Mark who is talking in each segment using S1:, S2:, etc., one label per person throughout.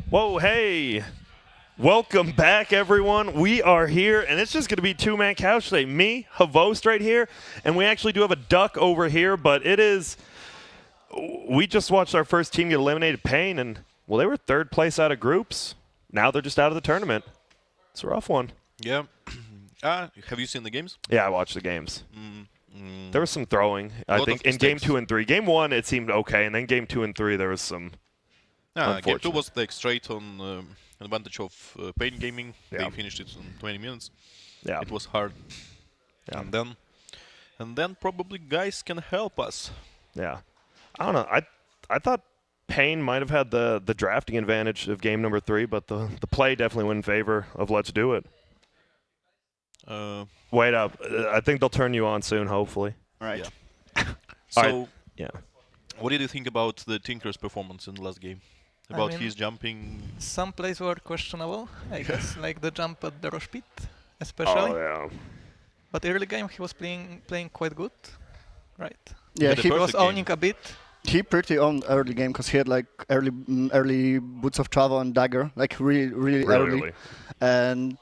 S1: Whoa, hey! Welcome back, everyone. We are here, and it's just going to be two-man couch today. Me, Havost right here, and we actually do have a duck over here, but it is... We just watched our first team get eliminated, Pain, and, well, they were third place out of groups. Now they're just out of the tournament. It's a rough one.
S2: Yeah. Have you seen the games?
S1: Yeah, I watched the games. There was some throwing, I think, in Game 2 and 3. Game 1, it seemed okay, and then Game 2 and 3, there was some...
S2: Game 2 was like straight on advantage of Pain Gaming.
S1: Yeah.
S2: They finished it in 20 minutes.
S1: Yeah.
S2: It was hard.
S1: Yeah.
S2: And then probably guys can help us.
S1: Yeah. I don't know. I thought Pain might have had the drafting advantage of game number 3, but the play definitely went in favor of Let's Do It. Wait up. I think they'll turn you on soon, hopefully.
S3: Right.
S2: Yeah.
S1: So, yeah.
S2: What did you think about the Tinker's performance in the last game? About his jumping?
S4: Some plays were questionable, I guess, like the jump at the rush pit, especially.
S1: Oh, yeah.
S4: But early game he was playing quite good, right?
S3: Yeah,
S2: Had a
S3: he
S4: was
S2: perfect game.
S4: owning a bit.
S3: he pretty owned early game because he had like early boots of travel and dagger, like really early. And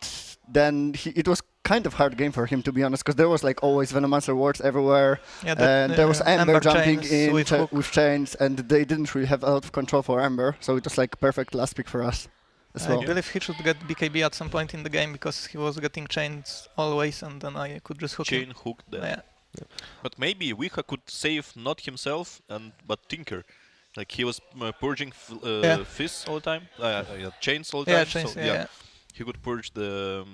S3: then it was kind of hard game for him, to be honest, because there was like always Venomancer wards everywhere,
S4: Yeah,
S3: and there was Ember jumping
S4: chains
S3: in
S4: with
S3: chains, and they didn't really have a lot of control for Ember, so it was like perfect last pick for us as well.
S4: I believe he should get BKB at some point in the game because he was getting chains always, and then I could just hook
S2: Chain
S4: him.
S2: hook there.
S4: Yeah.
S2: But maybe Wiha could save not himself, but Tinker. Like he was purging fists all the time, chains all the
S4: Yeah,
S2: time.
S4: chains,
S2: so
S4: yeah.
S2: he could purge the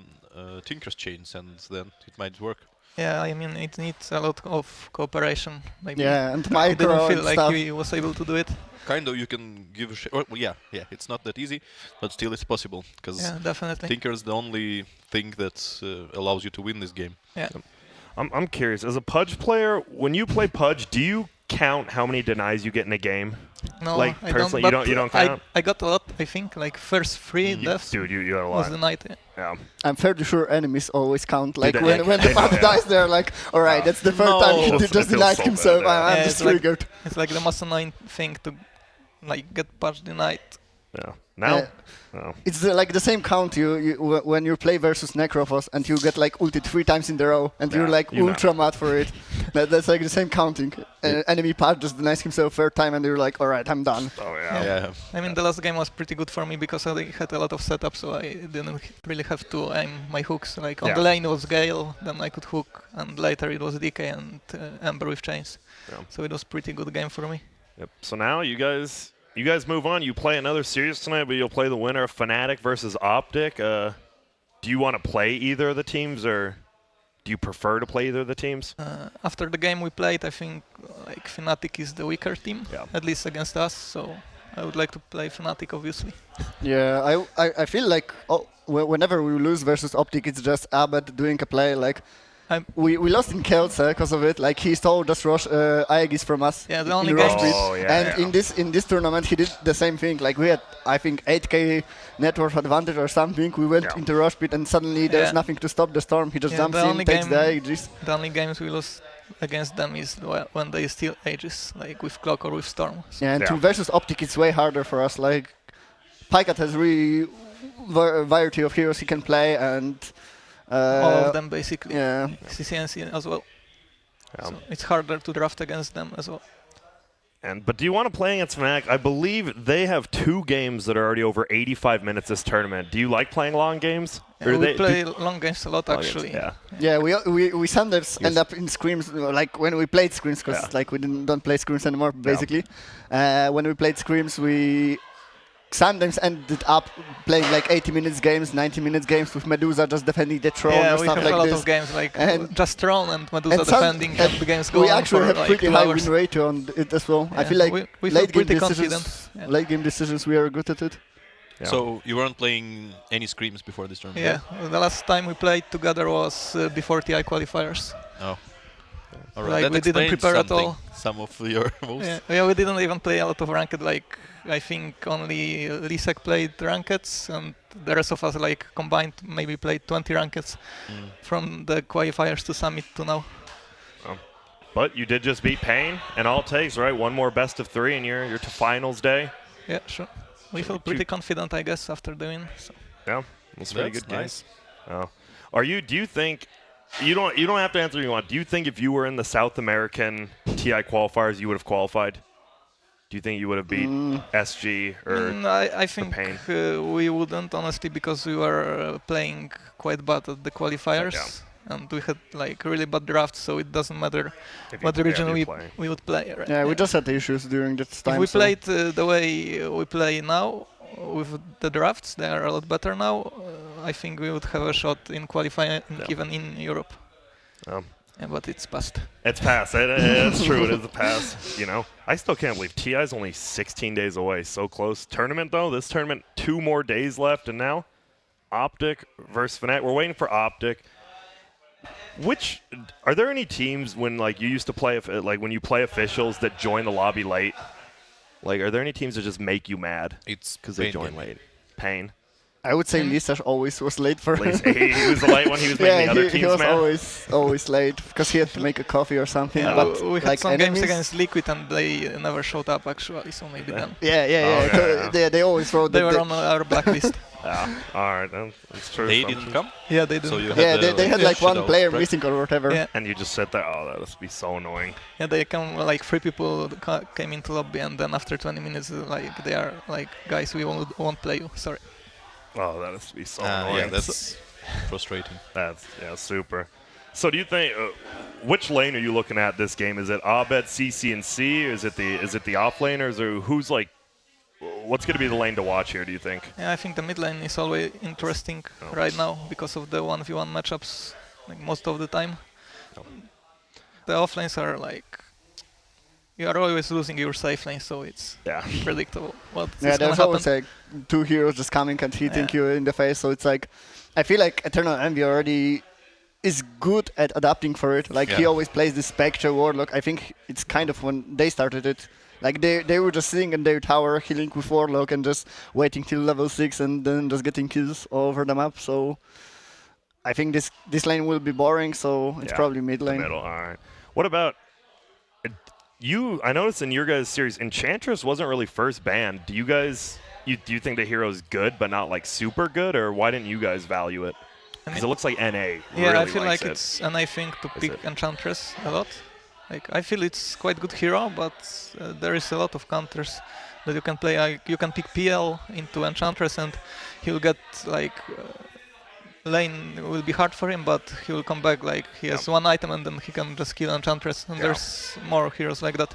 S2: Tinker's chains, and then it might work.
S4: Yeah, I mean it needs a lot of cooperation. Maybe.
S3: Yeah, and
S4: I
S3: micro
S4: didn't feel
S3: and
S4: like
S3: stuff.
S4: he was able to do it.
S2: Kind of, you can give a shit. Well, yeah, it's not that easy, but still it's possible because
S4: Yeah, definitely.
S2: Tinker is the only thing that allows you to win this game.
S4: Yeah.
S1: I'm curious. As a Pudge player, when you play Pudge, do you count how many denies you get in a game?
S4: No,
S1: Like,
S4: I
S1: personally,
S4: don't.
S1: you don't count?
S4: I got a lot. I think like first 3 deaths
S1: Dude, you got a
S4: was
S1: lot.
S4: the night.
S1: Yeah.
S3: I'm fairly sure enemies always count. Like
S1: they?
S3: when the Pug dies, they're like, all right, that's the third time he
S1: No.
S3: just
S1: I feel
S3: denied
S1: so
S3: himself.
S1: bad, yeah.
S3: I'm
S4: Yeah,
S3: just
S4: it's like-
S3: triggered.
S4: It's like the most annoying thing to like get patch denied.
S1: Yeah. Now,
S3: Yeah. It's like the same count when you play versus Necrophos and you get like ulted 3 times in a row and you're
S1: Yeah,
S3: like
S1: you know.
S3: ultra mad for it. That's like the same counting. Enemy part just denies himself 3rd time and you're like, alright, I'm done.
S1: oh yeah.
S2: Yeah.
S4: I mean, the last game was pretty good for me because I had a lot of setup, so I didn't really have to aim my hooks. Like on
S1: Yeah.
S4: the lane was Gale, then I could hook, and later it was DK and Ember with chains.
S1: Yeah.
S4: So it was pretty good game for me.
S1: Yep. So now you guys move on. You play another series tonight, but you'll play the winner of Fnatic versus OpTic. Do you want to play either of the teams, or do you prefer to play either of the teams?
S4: After the game we played, I think like Fnatic is the weaker team,
S1: Yeah.
S4: at least against us. So I would like to play Fnatic, obviously.
S3: Yeah, I feel like whenever we lose versus OpTic, it's just Abed doing a play like... We lost in Kelce because of it. Like he stole just rush Aegis from us.
S4: Yeah, the
S3: in
S4: only
S3: rush
S4: game-
S3: speed.
S1: Oh, yeah,
S3: and
S1: yeah.
S3: in this tournament he did the same thing. Like we had I think 8k network advantage or something. We went
S1: Yeah.
S3: into rush speed and suddenly there's
S4: Yeah.
S3: nothing to stop the storm. He just
S4: Yeah,
S3: jumps
S4: the
S3: in,
S4: only
S3: takes the
S4: game-
S3: Aegis.
S4: The only games we lost against them is when they steal Aegis, like with Clock or with Storm. So
S3: Yeah, and
S1: Yeah.
S3: versus OpTic it's way harder for us. Like Pycat has really variety of heroes he can play and
S4: all of them basically.
S3: Yeah.
S4: CCNC as well.
S1: Yeah.
S4: So it's harder to draft against them as well.
S1: But do you want to play against Fnatic? I believe they have 2 games that are already over 85 minutes this tournament. Do you like playing long games?
S4: Yeah, we play long games a lot
S1: long games?
S4: actually.
S1: Yeah.
S3: Yeah, we sometimes
S1: Yes.
S3: end up in scrims, like when we played scrims, because
S1: Yeah.
S3: like we don't play scrims anymore, basically. When we played scrims, we sometimes ended up playing like 80 minutes games, 90 minutes games with Medusa just defending the throne
S4: Yeah,
S3: or
S4: we
S3: stuff
S4: have
S3: like
S4: a lot
S3: this.
S4: of games like
S3: And-
S4: just Throne and Medusa
S3: and some-
S4: defending
S3: and
S4: and the games go
S3: we
S4: on
S3: actually
S4: for
S3: have
S4: like
S3: pretty
S4: 2
S3: high
S4: hours.
S3: win rate on it as well. I
S4: Yeah,
S3: feel like
S4: we feel
S3: late game
S4: pretty
S3: decisions,
S4: confident. Yeah.
S3: late game decisions, we are good at it.
S1: Yeah.
S2: So you weren't playing any screams before this tournament?
S4: Yeah, the last time we played together was before TI qualifiers.
S2: Oh. All
S4: Like,
S2: that
S4: we didn't
S2: explains
S4: prepare at
S2: something.
S4: all.
S2: Some of your moves.
S4: Yeah, we didn't even play a lot of ranked. Like I think only Lisek played rankeds, and the rest of us like combined maybe played 20 rankeds from the qualifiers to summit to now.
S1: But you did just beat Pain, and all it takes, right? One more best of 3, and you're to finals day.
S4: Yeah, sure. We feel pretty confident, I guess, after the win. So.
S1: Yeah, that's a pretty
S2: That's
S1: good game.
S2: nice.
S1: Oh. Do you think you don't have to answer if you want. Do you think if you were in the South American TI qualifiers you would have qualified? Do you think you would have beat SG or
S4: I think
S1: Pain?
S4: we wouldn't, honestly, because we were playing quite bad at the qualifiers. And we had like really bad drafts, so it doesn't matter what region we would play. Right?
S3: Yeah, we just had issues during this time.
S4: If we played the way we play now, with the drafts, they are a lot better now. I think we would have a shot in qualifying, even in Europe. Yeah, but it's past.
S1: It's past. It's true. It is the past. You know, I still can't believe TI is only 16 days away. So close. Tournament though. This tournament, 2 more days left, and now OpTic versus Fnatic. We're waiting for OpTic. Are there any teams when like you used to play when you play officials that join the lobby late? Like, are there any teams that just make you mad?
S2: It's
S1: because they join late. Pain.
S3: I would say Lisa always was late for.
S1: He was the late one. He was making the other teams
S3: he was
S1: mad.
S3: always late because he had to make a coffee or something.
S4: Yeah,
S3: but
S4: we had
S3: like
S4: some
S3: enemies,
S4: games against Liquid and they never showed up actually, so maybe then.
S3: Yeah. They always wrote.
S4: They were on our blacklist.
S1: Yeah. All right. That's true.
S2: They didn't come?
S4: Yeah, they didn't.
S2: So you
S3: yeah, they had like one
S2: shadow,
S3: player
S2: right?
S3: missing or whatever.
S4: Yeah.
S1: And you just sit there. Oh, that must be so annoying.
S4: Yeah, they come like 3 people came into lobby, and then after 20 minutes, like they are like, guys, we won't play you. Sorry.
S1: Oh, that must be so annoying.
S2: Yeah, that's frustrating.
S1: That's super. So do you think which lane are you looking at this game? Is it Abed, CC, and C? Is it the off laners, or who's like? What's going to be the lane to watch here? Do you think?
S4: Yeah, I think the mid lane is always interesting right now because of the 1v1 matchups, like most of the time. The off lanes are like. You are always losing your safe lane, so it's predictable.
S3: There's always like 2 heroes just coming and hitting you in the face, so it's like, I feel like Eternal Envy already is good at adapting for it. Like he always plays the Spectre Warlock. I think it's kind of when they started it. Like they were just sitting in their tower, healing with Warlock and just waiting till level 6 and then just getting kills all over the map. So I think this lane will be boring, so it's probably mid lane.
S1: The middle, all right. What about I noticed in your guys' series, Enchantress wasn't really first banned. Do you guys, do you think the hero's good but not like super good, or why didn't you guys value it? Because it looks like NA really
S4: I feel like
S1: it.
S4: it's NA thing to pick Enchantress a lot. Like I feel it's quite good hero, but there is a lot of counters that you can play. You can pick PL into Enchantress and he'll get like lane will be hard for him, but he will come back like he has 1 item and then he can just kill Enchantress. And there's more heroes like that.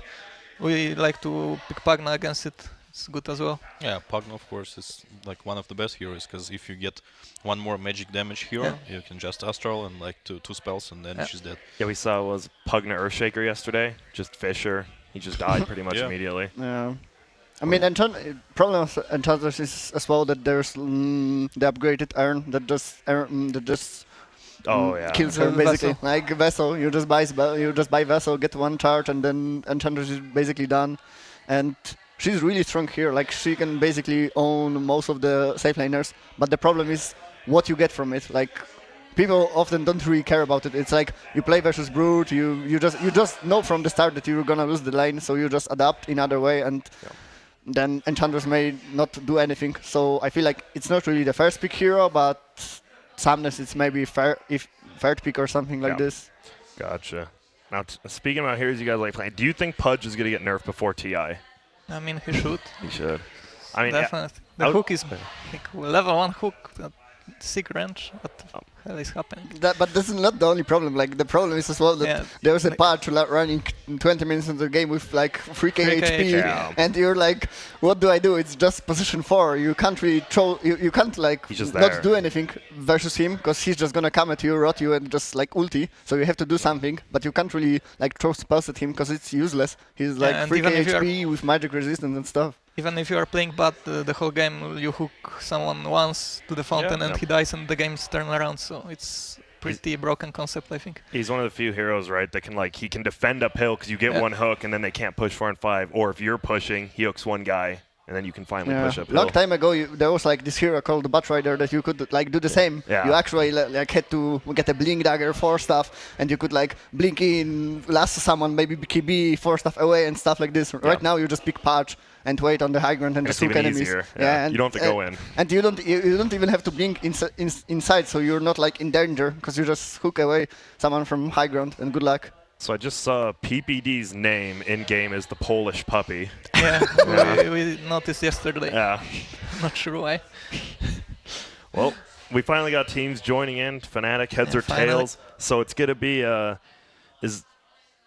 S4: We like to pick Pagna against it. It's good as well.
S2: Yeah, Pagna of course is like one of the best heroes because if you get 1 more magic damage hero, you can just Astral and like two spells and then she's dead.
S1: Yeah, we saw was Pugna Earthshaker yesterday. Just Fisher. He just died pretty much immediately.
S3: Yeah. I mean, problem of Enchantress is as well that there's the upgraded Urn that just kills her basically.
S4: Vessel.
S3: Like Vessel, you just buy Vessel, get 1 charge, and then Enchantress is basically done. And she's really strong here. Like she can basically own most of the safe laners. But the problem is what you get from it. Like people often don't really care about it. It's like you play versus Brute, you just know from the start that you're gonna lose the lane, so you just adapt in other way and. Then Enchantress may not do anything, so I feel like it's not really the first pick hero, but sometimes it's maybe third pick or something like this.
S1: Gotcha. Now, speaking about heroes you guys like playing, do you think Pudge is going to get nerfed before TI?
S4: I mean, he should.
S1: He should. I mean,
S4: definitely. The hook is like level 1 hook, sick range. What the hell is happening?
S3: But this is not the only problem. Like the problem is as well that there was a patch running 20 minutes into the game with like 3k HP, and you're like, what do I do? It's just position 4. You can't really you can't like not do anything versus him because he's just gonna come at you, rot you, and just like ulti. So you have to do something, but you can't really like throw spells at him because it's useless. He's like 3k HP with magic resistance and stuff.
S4: Even if you are playing bad the whole game, you hook someone once to the fountain and he dies and the game's turn around. So it's pretty broken concept, I think.
S1: He's one of the few heroes, right, that he can defend uphill because you get 1 hook and then they can't push 4 and 5. Or if you're pushing, he hooks 1 guy and then you can finally push uphill.
S3: Long time ago, there was like this hero called the Bat Rider that you could like do the same. You actually like had to get a blink dagger for stuff, and you could like blink in, last someone, maybe KB, 4 stuff away and stuff like this. Right now, you just pick Patch, and wait on the high ground and
S1: It's
S3: just hook
S1: even
S3: enemies.
S1: easier. Yeah.
S3: and,
S1: You don't have to go in.
S3: And you don't even have to blink inside, so you're not like in danger because you just hook away someone from high ground and good luck.
S1: So I just saw PPD's name in game is the Polish puppy.
S4: Yeah,
S1: Yeah.
S4: we noticed yesterday.
S1: Yeah.
S4: Not sure why.
S1: Well, we finally got teams joining in. Fnatic, heads
S4: Yeah,
S1: or
S4: finally.
S1: tails. So it's gonna be is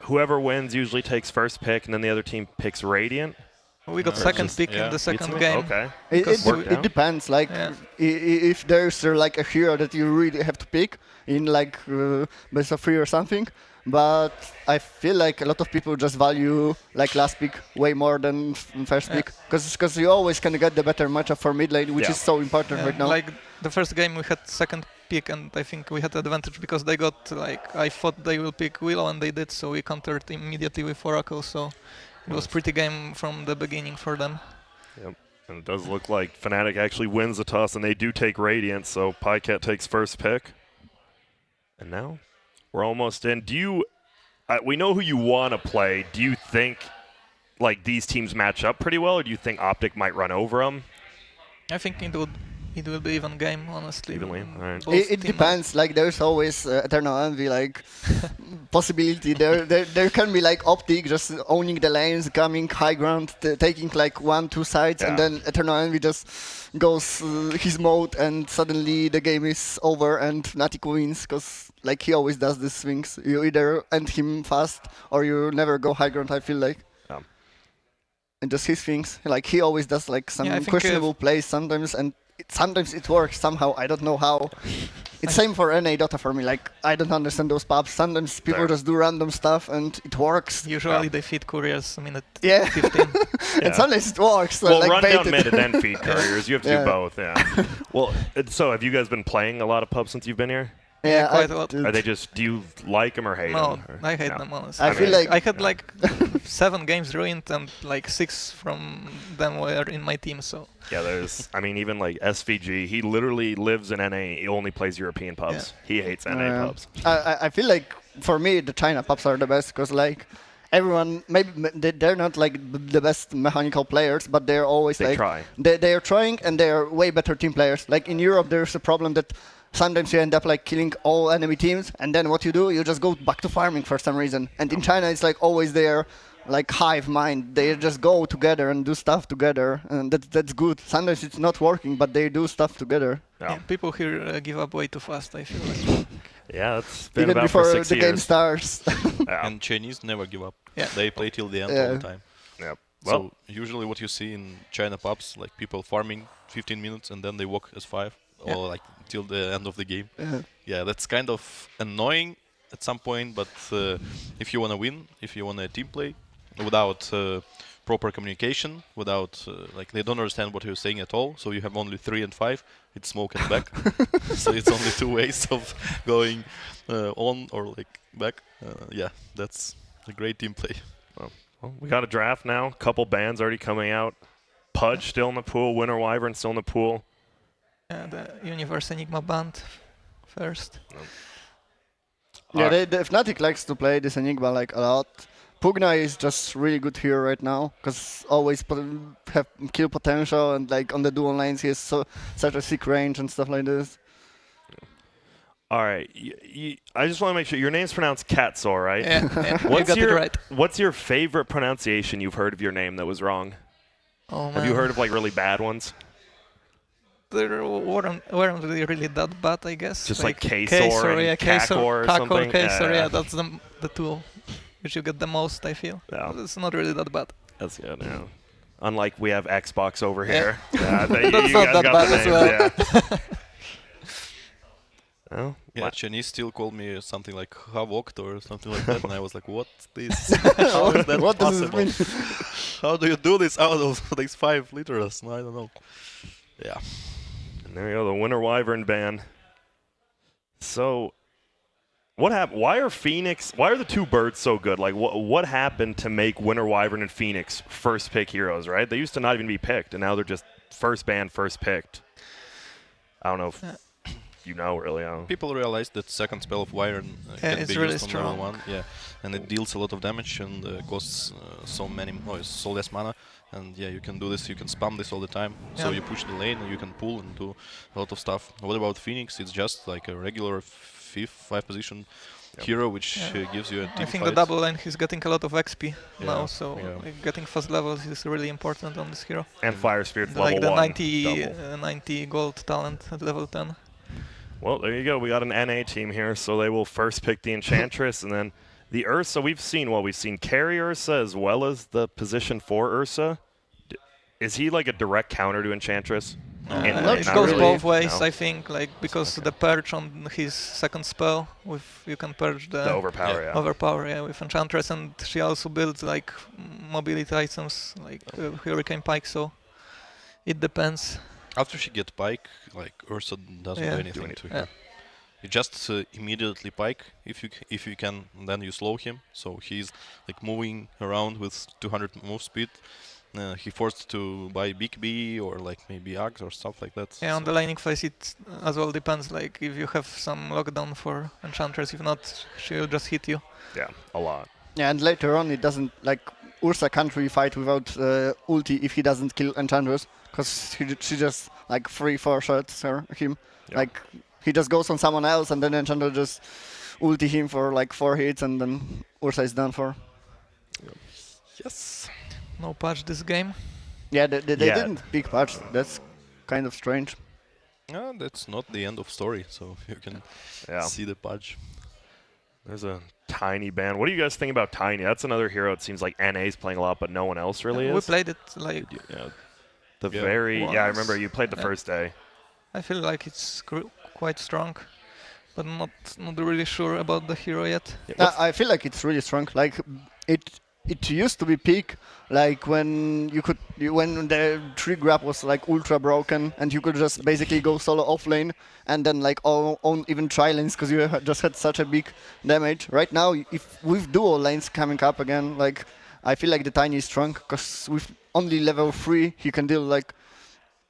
S1: whoever wins usually takes first pick, and then the other team picks Radiant.
S4: We got
S2: Or
S4: second
S2: just-
S4: pick
S2: yeah.
S4: in the second
S1: It's-
S4: game.
S1: Okay.
S4: Because
S1: Worked out.
S3: It depends. Like
S4: Yeah.
S3: if there's like a hero that you really have to pick in like best of 3 or something. But I feel like a lot of people just value like last pick way more than first
S4: Yeah.
S3: pick because you always can get the better matchup for mid lane, which
S1: Yeah.
S3: is so important
S4: Yeah,
S3: right now.
S4: like the first game we had second pick, and I think we had advantage because they got like I thought they will pick Willow and they did, so we countered immediately with Oracle. So it was pretty game from the beginning for them.
S1: Yep. And it does look like Fnatic actually wins the toss, and they do take Radiant. So Pycat takes first pick. And now we're almost in. Do you? We know who you want to play. Do you think like these teams match up pretty well, or do you think OpTic might run over them?
S4: I think it will be even game, honestly.
S1: Evenly, alright.
S4: Both
S3: It
S4: team-
S3: depends. Like there's always Eternal Envy like possibility. There can be like OpTic just owning the lanes, coming high ground, taking like 1-2 sides, and
S1: Yeah.
S3: then Eternal Envy just goes his mode, and suddenly the game is over and Fnatic wins because like he always does these things. You either end him fast or you never go high ground. I feel like.
S1: Yeah.
S3: And just his things. Like he always does like some
S4: Yeah, I think,
S3: questionable plays sometimes, and sometimes it works somehow. I don't know how. It's same for NA Dota for me. Like I don't understand those pubs. Sometimes people
S1: Fair.
S3: just do random stuff and it works.
S4: Usually
S1: Yeah.
S4: they feed couriers a minute
S3: Yeah,
S4: 15.
S1: Yeah.
S3: and sometimes it works. So
S1: Well,
S3: like
S1: run down
S3: baited.
S1: mid and then feed couriers. You have to
S3: Yeah.
S1: do both. Yeah. Well, so have you guys been playing a lot of pubs since you've been here?
S3: Yeah,
S4: quite a lot.
S1: Are they just? Do you like them or hate
S4: No,
S1: them?
S4: I hate them honestly.
S3: I feel
S1: mean,
S3: like
S4: I had like 7 games ruined and like 6 from them were in my team, so
S1: Yeah, there's. I mean, even like SVG, he literally lives in NA. He only plays European pubs. He hates NA pubs.
S3: I feel like for me the China pubs are the best because like everyone they're not like the best mechanical players, but they're always
S1: They
S3: like
S1: try.
S3: they are trying and they are way better team players. Like in Europe, there's a problem that sometimes you end up like killing all enemy teams, and then what you do, you just go back to farming for some reason. And in China, it's like always there. Like hive mind, they just go together and do stuff together, and that's good. Sometimes it's not working, but they do stuff together.
S1: Yeah,
S4: yeah, people here give up way too fast, I feel like.
S1: yeah, that's been
S3: Even
S1: about
S3: before
S1: for 6
S3: the game
S1: years.
S3: starts.
S1: Yeah.
S2: And Chinese never give up.
S4: Yeah.
S2: They play till the end
S3: Yeah.
S2: all the time.
S1: Yep. Well,
S2: So usually what you see in China pubs, like people farming 15 minutes and then they walk as 5
S4: Yeah.
S2: or like till the end of the game.
S3: Yeah.
S2: Yeah, that's kind of annoying at some point, but if you want to win, if you want to team play without proper communication, without like they don't understand what you're saying at all, so you have only 3 and 5, it's smoke and back. So it's only 2 ways of going on or like back. Yeah, that's a great team play.
S1: well, we got a draft now. Couple bands already coming out. Pudge still in the pool. Winter Wyvern still in the pool.
S4: The Universe Enigma band first.
S3: Yeah, the Fnatic likes to play this Enigma like a lot. Pugna is just really good here right now because always have kill potential, and like on the dual lanes he has such a sick range and stuff like this.
S1: All right. I just want to make sure your name's pronounced Katsor, right?
S4: Yeah, yeah, you
S1: What's
S4: got
S1: your
S4: it right.
S1: What's your favorite pronunciation you've heard of your name that was wrong?
S4: Oh, man.
S1: Have you heard of like really bad ones?
S4: There weren't really that bad, I guess.
S1: Just like Kesor and
S4: yeah,
S1: Kakor or something?
S4: Kesor,
S1: Yeah.
S4: yeah, that's the tool which you get the most, I feel.
S1: Yeah.
S4: It's not really that bad.
S1: That's good. Yeah. Unlike we have Xbox over
S4: Yeah.
S1: here. Yeah, you
S4: That's
S1: guys
S4: not that
S1: got
S4: bad
S1: the
S4: as
S1: names,
S4: well.
S1: yeah. Oh,
S2: Yeah,
S1: what?
S2: Chinese still call me something like Havokt or something like that, and I was like, "What's this? How is that
S3: What does it
S2: possible?
S3: mean?
S2: How do you do this out of these 5 liters?" No, I don't know. Yeah,
S1: And there you go, the Winter Wyvern ban. So, what happened? Why are the two birds so good? Like, what happened to make Winter Wyvern and Phoenix first pick heroes, right? They used to not even be picked, and now they're just first banned, first picked. I don't know if you know, really. I don't know.
S2: people realize that second spell of Wyvern can
S4: it's
S2: be
S4: really
S2: used on level
S4: strong.
S2: 1. Yeah, and it deals a lot of damage and costs so less mana. And yeah, you can do this, you can spam this all the time. So
S4: Yeah.
S2: you push the lane, and you can pull and do a lot of stuff. What about Phoenix? It's just like a regular five position hero, which gives you a team
S4: I think
S2: fight.
S4: the double lane he's getting a lot of XP now,
S2: Yeah,
S4: so
S2: yeah.
S4: like, getting fast levels is really important on this hero.
S1: And Fire Spirit's level
S4: Like the
S1: 1
S4: 90,
S1: double.
S4: 90 gold talent at level 10.
S1: Well, there you go. We got an NA team here, so they will first pick the Enchantress and then the Ursa. We've seen carry Ursa as well as the position for Ursa. Is he like a direct counter to Enchantress? In
S3: Not
S1: lane?
S4: It
S1: Not
S4: goes
S1: really.
S4: both ways,
S1: No?
S4: I think, like because the purge on his second spell, with you can purge
S1: The overpower, yeah.
S4: overpower, with Enchantress, and she also builds like mobility items like Hurricane Pike, so it depends.
S2: After she gets pike, like Ursa doesn't
S4: Yeah.
S2: do anything to
S4: Yeah.
S2: her. You just immediately pike if you can, and then you slow him. So he's like moving around with 200 move speed. He forced to buy Big B or like maybe Axe or stuff like that.
S4: Yeah, on the laning phase it as well depends, like if you have some lockdown for Enchantress, if not, she'll just hit you.
S1: Yeah, a lot.
S3: Yeah, and later on it doesn't like Ursa can't really fight without ulti if he doesn't kill Enchantress, because she just like 3-4 shots him.
S1: Yeah.
S3: Like he just goes on someone else and then Enchantress just ulti him for like 4 hits and then Ursa is done for.
S2: Yes.
S4: No patch this game.
S3: Yeah, they
S1: Yeah.
S3: didn't pick patch. That's kind of strange.
S2: That's not the end of story. So you can
S1: Yeah.
S2: see the patch.
S1: There's a Tiny ban. What do you guys think about Tiny? That's another hero. It seems like NA's playing a lot, but no one else really
S4: We
S1: is.
S4: played it like
S1: Yeah.
S2: Yeah.
S1: I remember you played the
S4: Yeah.
S1: first day.
S4: I feel like it's quite strong, but not really sure about the hero yet.
S3: I feel like it's really strong. Like it used to be peak, like when when the tree grab was like ultra broken and you could just basically go solo off lane and then like own even tri lanes because you just had such a big damage. Right now, if with dual lanes coming up again, like I feel like the Tiny is strong because with only level 3 he can deal like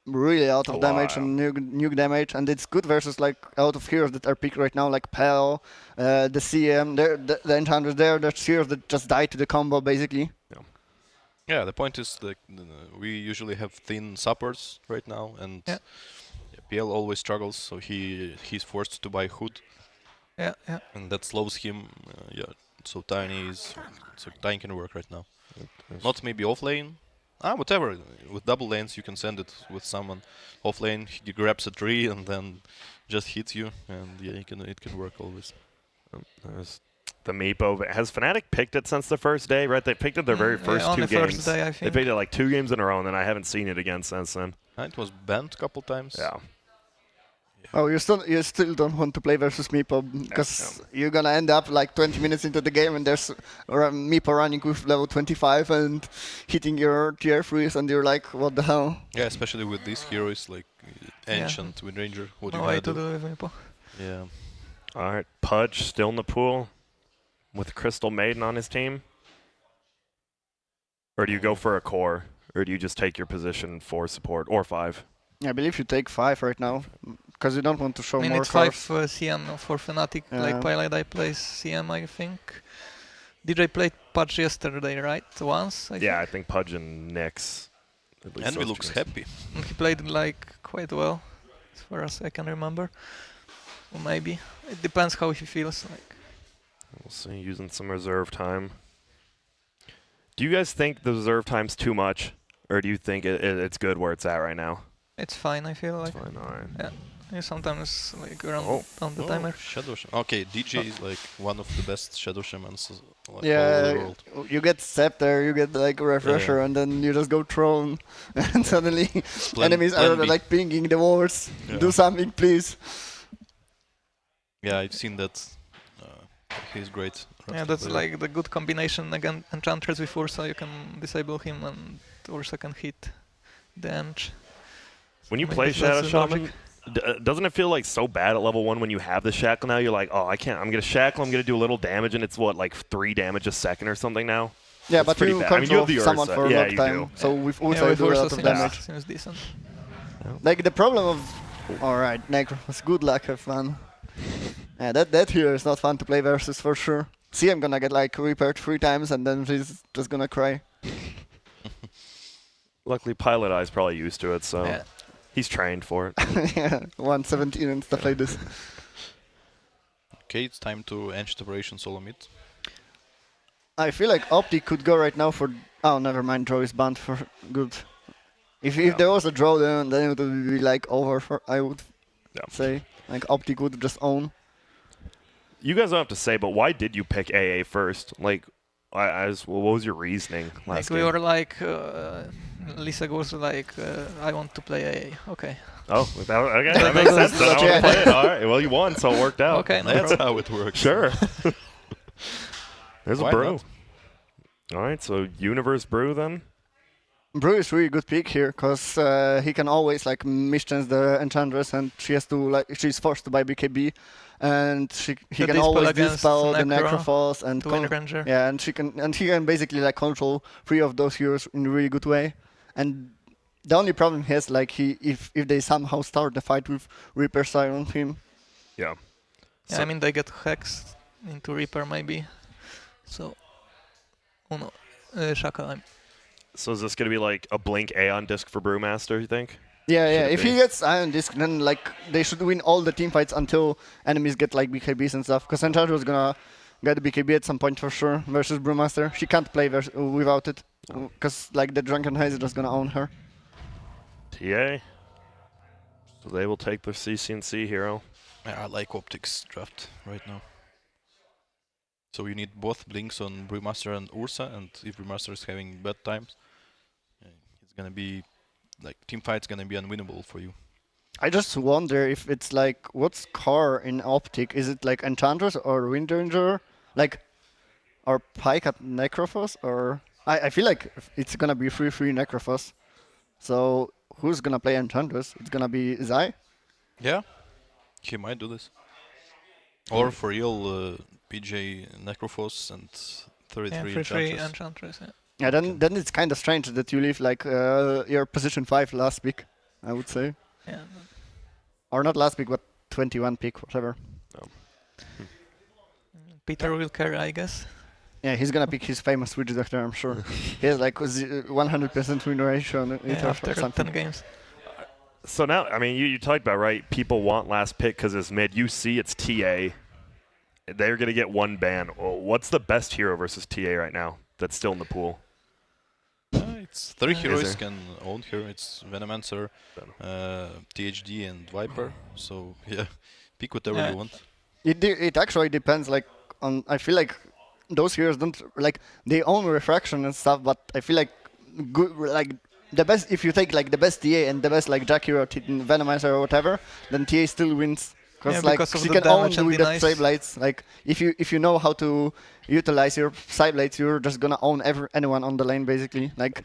S3: really a lot of damage and nuke damage, and it's good versus like a lot of heroes that are picked right now, like Pell, the CM, the Enchantress. There's heroes that just die to the combo basically.
S2: Yeah, the point is that we usually have thin supports right now, and
S4: Yeah.
S2: PL always struggles, so he's forced to buy Hood,
S4: Yeah.
S2: and that slows him. So Tiny can work right now. Not maybe off lane. Whatever. With double lanes, you can send it with someone off lane. He grabs a tree and then just hits you, and yeah, it can work always.
S1: There's the Meepo. Has Fnatic picked it since the first day? Right, they picked it their very first
S4: on
S1: 2
S4: the
S1: games.
S4: first day, I
S1: They
S4: think.
S1: picked it like 2 games in a row, and then I haven't seen it again since then.
S2: It was banned a couple times.
S1: Yeah.
S3: Oh, you still don't want to play versus Meepo because you're gonna end up like 20 minutes into the game and there's Meepo running with level 25 and hitting your tier 3s and you're like, what the hell?
S2: Yeah, especially with these heroes like Ancient, Wind Ranger. What
S4: No
S2: you
S4: way
S2: gotta
S4: to
S2: do?
S4: do with Meepo.
S2: Yeah.
S1: All right, Pudge still in the pool with Crystal Maiden on his team. Or do you go for a core, or do you just take your position 4 support or 5?
S3: I believe you take 5 right now because you don't want to show
S4: I mean,
S3: more
S4: it's 5
S3: cards.
S4: CM for Fnatic,
S3: Yeah.
S4: like Paladai plays CM, I think. DJ played patch yesterday, right? Once, I
S1: Yeah, I
S4: think.
S1: think Pudge and Nyx. at least
S2: Envy
S1: those
S2: looks
S1: two.
S2: happy.
S4: And he played like quite well, as far as I can remember. Or maybe. It depends how he feels. Like.
S1: We'll see, using some reserve time. Do you guys think the reserve time's too much, or do you think it's good where it's at right now?
S4: It's fine, I feel like.
S1: It's fine, all right.
S4: Yeah. You sometimes like run
S1: Oh.
S4: on the timer.
S2: Shadow Shaman. Okay, DJ is like one of the best Shadow Shamans like, all over the
S3: Yeah,
S2: world.
S3: you get Scepter, you get like Refresher, and then you just go Throne, and suddenly enemies are
S2: Plan B.
S3: like pinging the walls.
S2: Yeah.
S3: Do something, please.
S2: Yeah, I've seen that. He's great.
S4: Yeah, that's like the good combination again. Enchantress with Ursa, you can disable him and Ursa can hit the Ench.
S1: When you
S4: Maybe
S1: play
S4: that's
S1: Shadow
S4: the
S1: Shaman,
S4: logic.
S1: doesn't it feel like so bad at level 1 when you have the Shackle now? You're like, oh, I can't. I'm going to Shackle, I'm going to do a little damage, and it's what, like 3 damage a second or something now?
S3: Yeah,
S1: It's
S3: but
S1: pretty
S3: you
S1: bad. I mean, you
S3: control
S1: have the
S3: someone
S1: Ursa.
S3: for a
S1: Yeah,
S3: long
S1: you
S3: time.
S1: do.
S3: So with
S4: Yeah,
S3: Ursa, you
S4: with
S3: do a
S4: Ursa
S3: lot of damage.
S4: seems decent.
S3: Like the problem of, alright, Necro was good luck, have fun. Yeah, that hero is not fun to play versus for sure. See, I'm gonna get like repaired 3 times and then she's just gonna cry.
S1: Luckily, Pilot Eye's probably used to it, so
S4: Yeah.
S1: he's trained for it.
S3: Yeah, 117 and stuff like this.
S2: Okay, it's time to ancient operation solo mid.
S3: I feel like OpTic could go right now for. Oh, never mind. Draw is banned for good. If there was a draw, then it would be like over for. I would say like OpTic would just own.
S1: You guys don't have to say, but why did you pick AA first? Like, what was your reasoning last
S4: Like we
S1: game?
S4: were like, Lisa was like, I want to play AA. Okay.
S1: Oh, okay, that makes sense. Then I want to play it. All right, well, you won, so it worked out.
S4: Okay, no
S2: That's
S4: problem.
S2: how it works.
S1: Sure. There's
S2: Why
S1: a brew.
S2: not?
S1: All right, so Universe Brew then?
S3: Brew is really good pick here because he can always like mischance the Enchantress, and she's forced to buy BKB, and he
S4: The
S3: can
S4: dispel
S3: always
S4: against
S3: dispel the
S4: Necro
S3: Necrophos and
S4: to win Ranger.
S3: yeah, and he can basically like control 3 of those heroes in a really good way. And the only problem he has, like if they somehow start the fight with Reaper Sire on him.
S1: Yeah.
S4: Yeah,
S1: So-
S4: I mean they get hexed into Reaper maybe. So, Uno, Shaka.
S1: So is this going to be like a Blink Aeon disc for Brewmaster, you think?
S3: Yeah,
S1: Should
S3: yeah.
S1: it
S3: If
S1: be?
S3: he gets Iron Disc, then like they should win all the team fights until enemies get like BKBs and stuff. Because Enchantress was gonna get a BKB at some point for sure versus Brewmaster. She can't play without it, because like the Drunken Haze is just gonna own her.
S1: TA. So they will take their CCNC hero.
S2: Yeah, I like OpTic's draft right now. So you need both blinks on Brewmaster and Ursa, and if Brewmaster is having bad times, it's gonna be like team fight's gonna be unwinnable for you.
S3: I just wonder if it's like what's core in OpTic? Is it like Enchantress or Wind Ranger, like, or Pike at Necrophos, or I feel like it's gonna be 3-3 Necrophos. So who's gonna play Enchantress? It's gonna be Zai.
S2: Yeah, he might do this. Or for real, PJ Necrophos and 33
S4: Yeah, 3-3
S2: Enchantress.
S4: Enchantress. Yeah.
S3: Yeah, then it's kind of strange that you leave like your position 5 last pick, I would say,
S4: Yeah.
S3: or not last pick, but 21 pick, whatever.
S4: Peter will carry, I guess.
S3: Yeah, he's gonna pick his famous Witch Doctor, I'm sure. He has like 100% win ratio on it
S4: Yeah,
S3: or
S4: after
S3: something.
S4: 10 games.
S1: So now, I mean, you talked about, right, people want last pick because it's mid. You see it's TA. They're going to get one ban. What's the best hero versus TA right now that's still in the pool?
S2: It's 3 heroes
S1: there?
S2: can own here. It's Venomancer, THD, and Viper. So yeah, pick whatever
S4: Yeah.
S2: you want.
S3: It actually depends, like, on. I feel like those heroes don't like they own refraction and stuff, but I feel like good like the best if you take like the best TA and the best like Jack hero, Venomancer or whatever, then TA still wins.
S4: Yeah,
S3: Like
S4: because of
S3: she
S4: the
S3: can own
S4: damage and
S3: with the
S4: denies.
S3: Sablades. Like if you know how to utilize your Sablades, you're just gonna own anyone on the lane basically. Like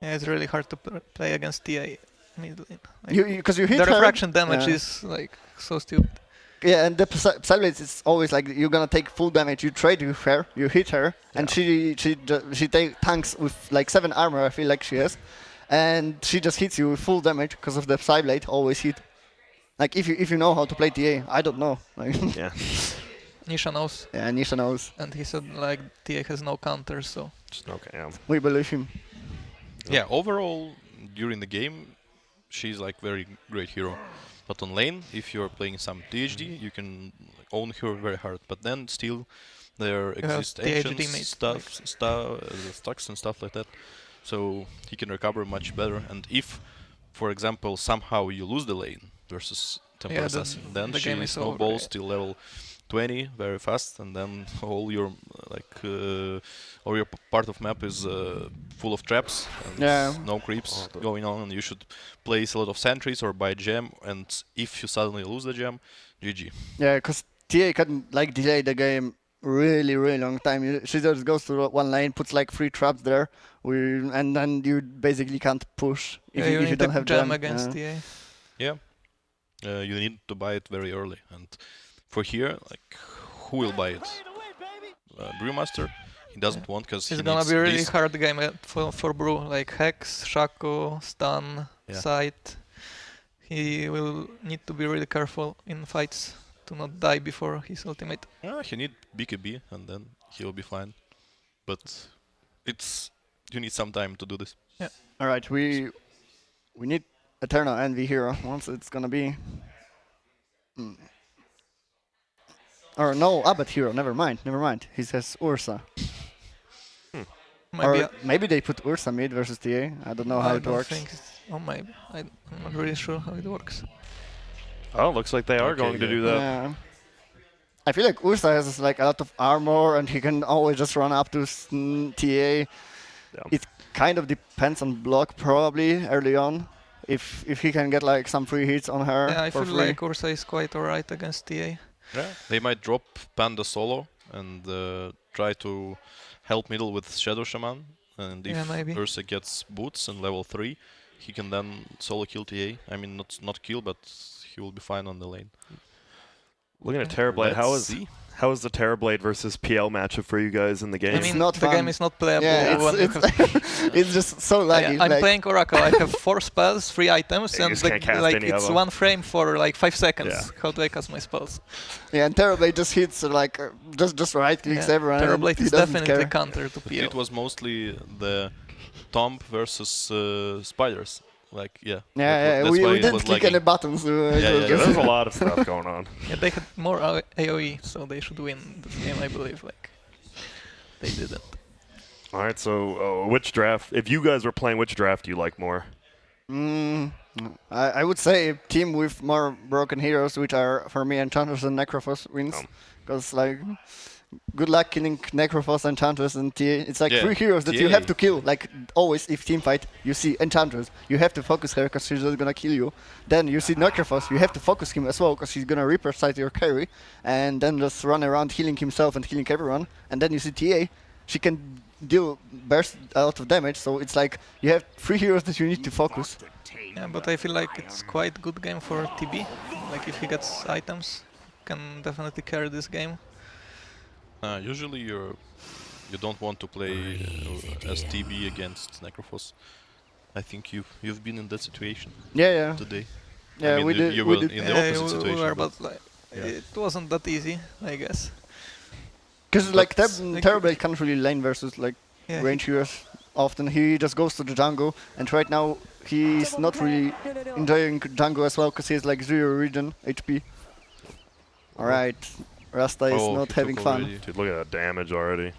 S4: Yeah, it's really hard to play against TA mid lane. Like,
S3: because you hit
S4: the
S3: her,
S4: refraction damage
S3: yeah.
S4: is like so stupid.
S3: Yeah, and the Sablades is always like you're gonna take full damage. You trade with her, you hit her, and she tanks with like 7 armor. I feel like she has, and she just hits you with full damage because of the Psyblade always hit. Like if you know how to play TA, I don't know. Like
S1: Yeah.
S4: Nisha knows,
S3: yeah, Nisha knows.
S4: and he said like TA has no counters, so
S1: Okay, yeah.
S3: We believe him.
S2: Yeah, overall during the game, she's like very great hero. But on lane, if you're playing some THD, you can own her very hard. But then still there
S4: have
S2: exist
S4: THD
S2: actions,
S4: mates,
S2: stacks and stuff like that. So he can recover much better. And if, for example, somehow you lose the lane versus Temple
S4: Yeah,
S2: Assassin, then
S4: the
S2: she
S4: game is over,
S2: snowballs
S4: yeah.
S2: till level 20 very fast, and then all your all your part of map is full of traps and
S3: Yeah.
S2: no creeps going on, and you should place a lot of sentries or buy gem, and if you suddenly lose the gem, GG.
S3: Yeah, because TA can like delay the game really long time. She just goes to one lane, puts like 3 traps there, and then you basically can't push if
S4: yeah,
S3: you
S4: need
S3: don't
S4: the
S3: have
S4: gem
S3: gem.
S4: against
S3: Yeah.
S4: TA.
S2: Yeah, you need to buy it very early, and for here, like, who will buy it? Brewmaster. He doesn't want because
S4: It's
S2: he
S4: gonna
S2: needs
S4: be a really
S2: this.
S4: hard game for Brew, like Hex, Shaco, Stun,
S2: Yeah.
S4: Sight. He will need to be really careful in fights to not die before his ultimate.
S2: Yeah, he need BKB, and then he will be fine. But you need some time to do this.
S3: All right, we need Eternal Envy hero once it's gonna be. Or no, Abbott hero. Never mind. Never mind. He says Ursa.
S4: Maybe
S3: Or maybe they put Ursa mid versus TA. I don't know how
S4: I
S3: it
S4: don't
S3: works.
S4: think maybe. I'm not really sure how it works.
S1: Oh, looks like they are
S2: Okay,
S1: going to
S2: yeah.
S1: do that.
S3: Yeah. I feel like Ursa has like a lot of armor and he can always just run up to TA. It kind of depends on block probably early on. If he can get like some free hits on her
S4: Yeah, I
S3: for
S4: feel
S3: free.
S4: like Ursa is quite alright against TA.
S2: Yeah. They might drop Panda solo and try to help middle with Shadow Shaman. And if
S4: Yeah, maybe.
S2: Ursa gets boots and level 3, he can then solo kill TA. I mean, not kill, but he will be fine on the lane.
S1: Looking at Terrorblade,
S2: Let's see.
S1: how is the Terrorblade versus PL matchup for you guys in the game?
S4: I
S3: It's
S4: mean,
S3: not
S4: the
S3: fun.
S4: game is not playable.
S3: Yeah,
S4: when you have
S3: it's just so laggy.
S4: I'm
S3: like,
S4: playing Oracle. I have 4 spells, 3 items,
S1: Yeah, you
S4: and
S1: just can't cast
S4: like
S1: any of
S4: it's
S1: them.
S4: 1 frame for like 5 seconds.
S1: Yeah.
S4: How do I cast my spells?
S3: Yeah, and Terrorblade just hits like just right clicks everyone. and
S4: Terrorblade
S3: he
S4: is
S3: doesn't
S4: definitely
S3: care.
S4: counter to
S2: But
S4: PL.
S2: it was mostly the Tomb versus Spiders. Like, yeah.
S3: Yeah,
S2: that's
S3: we
S2: why it
S3: didn't
S2: was
S3: click
S2: lagging.
S3: any buttons.
S2: Yeah,
S1: Yeah,
S2: yeah.
S1: there's a lot of stuff going on.
S4: Yeah, they had more AoE, so they should win this game, I believe. Like they didn't.
S1: All right, so which draft? If you guys were playing, which draft do you like more?
S3: I would say a team with more broken heroes, which are for me Enchantress and Necrophos wins, because like good luck killing Necrophos, Enchantress, and TA. It's like
S2: Yeah,
S3: 3 heroes that you
S2: TA.
S3: have to kill. Like always, if team fight, you see Enchantress, you have to focus her because she's just gonna kill you. Then you see Necrophos, you have to focus him as well because he's gonna Reaper side your carry, and then just run around healing himself and healing everyone. And then you see TA, she can deal burst a lot of damage. So it's like you have 3 heroes that you need to focus.
S4: Yeah, but I feel like it's quite good game for TB. Like if he gets items, can definitely carry this game.
S2: Usually you don't want to play as TB against Necrophos. I think you've been in that situation
S3: Yeah.
S2: today.
S3: Yeah,
S2: I mean,
S3: we did.
S2: you
S3: we
S2: were
S3: did.
S2: in the
S4: Yeah,
S2: opposite
S4: we
S2: situation.
S4: were,
S2: but
S4: but like,
S2: yeah.
S4: it wasn't that easy, I guess.
S3: Because like
S4: But, like,
S3: Terrorblade can't really lane versus like
S4: Yeah,
S3: range heroes often. He just goes to the jungle, and right now he's not really enjoying jungle as well because he's like 0 regen HP. Alright, Rasta is
S2: Oh,
S3: not
S2: he
S3: having
S2: took
S3: fun.
S2: already.
S1: Dude, look at that damage already.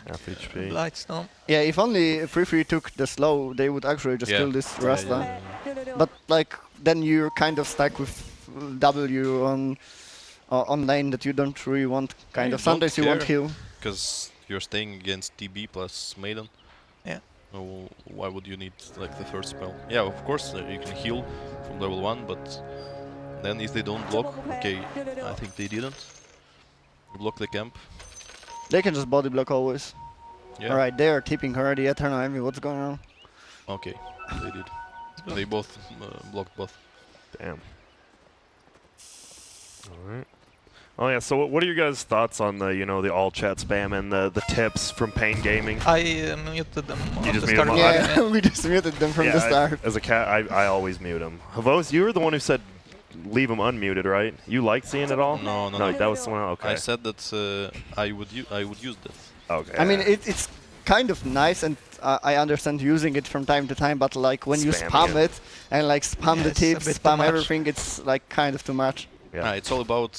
S1: Half HP.
S4: Blightstone.
S3: Yeah, if only Free took the slow, they would actually just
S2: Yeah.
S3: kill this
S2: Yeah,
S3: Rasta.
S2: yeah.
S3: But like then you're kind of stuck with W on lane that you don't really want. Kind
S2: you
S3: of. Sometimes
S2: don't
S3: you want
S2: care.
S3: heal.
S2: Because you're staying against TB plus Maiden.
S4: Yeah.
S2: So why would you need like the first spell? Yeah, of course you can heal from level 1, but then if they don't block, okay, I think they didn't block the camp.
S3: They can just body block always.
S2: Yeah.
S3: Alright, they are tipping already. Eternal Envy, what's going on?
S2: Okay, they did. They both blocked both.
S1: Damn. All right. Oh yeah. So what are your guys' thoughts on the the all chat spam and the tips from Pain Gaming?
S4: I muted them on
S1: just
S4: the
S1: muted
S4: start.
S1: them?
S3: Yeah, we just muted them from the start.
S1: As a cat, I always mute them. Havos, you were the one who said leave them unmuted, right? You like seeing it all?
S2: No,
S1: That was someone else. Okay.
S2: I said that I would use that.
S1: Okay.
S3: I mean, it's kind of nice, and I understand using it from time to time, but like when you
S1: Spamming
S3: spam
S1: it.
S3: it and like spam
S4: Yeah,
S3: the
S4: it's a
S3: tips,
S4: bit too
S3: spam
S4: much.
S3: everything, it's like kind of too much.
S1: Yeah.
S2: It's all about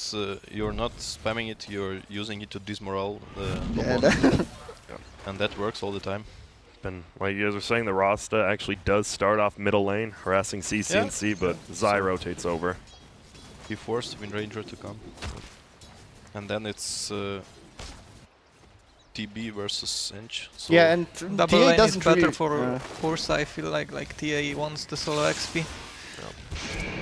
S2: you're not spamming it, you're using it to dismorale the
S3: Yeah,
S2: opponent, and that works all the time.
S1: And like you guys were saying, the Rasta actually does start off middle lane, harassing CC
S2: Yeah.
S1: and C, but Zai rotates over.
S2: He forced Wind Ranger to come, and then it's TB versus Ench. So
S3: Yeah, and
S4: Double
S3: TA
S4: lane is
S3: doesn't
S4: better
S3: really,
S4: for Ursa. I feel like TA wants the solo XP.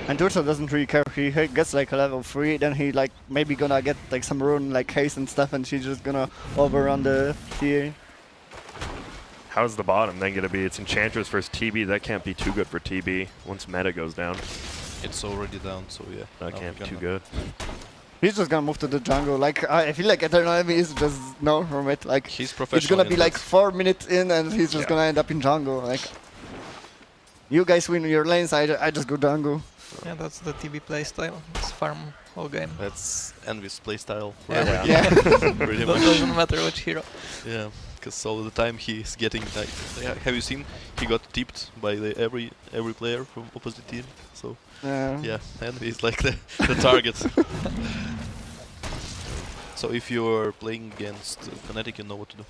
S3: and Ursa doesn't really care. He gets like a level 3, then he like maybe gonna get like some rune like haste and stuff, and she's just gonna overrun the TA.
S1: How's the bottom then going to be? It's Enchantress versus TB. That can't be too good for TB once meta goes down.
S2: it's already down. So yeah,
S1: That
S2: now
S1: can't be
S2: we
S1: too
S2: can-
S1: good.
S3: He's just gonna move to the jungle. Like I feel like Eternal Envy is just no from it. Like
S2: He's
S3: it's
S2: professional.
S3: gonna be
S2: in
S3: like
S2: that.
S3: 4 minutes in, and he's just
S1: Yeah.
S3: gonna end up in jungle. Like you guys win your lanes, I just go jungle.
S4: Yeah, that's the TB playstyle. It's farm whole game.
S2: That's Envy's playstyle.
S4: Yeah.
S3: Yeah.
S2: Pretty
S4: That
S2: much.
S4: doesn't matter which hero.
S2: Yeah. Because all the time he's getting like, have you seen he got tipped by every player from opposite team? So yeah, and he's like the target. So if you're playing against Fnatic, you know what to do.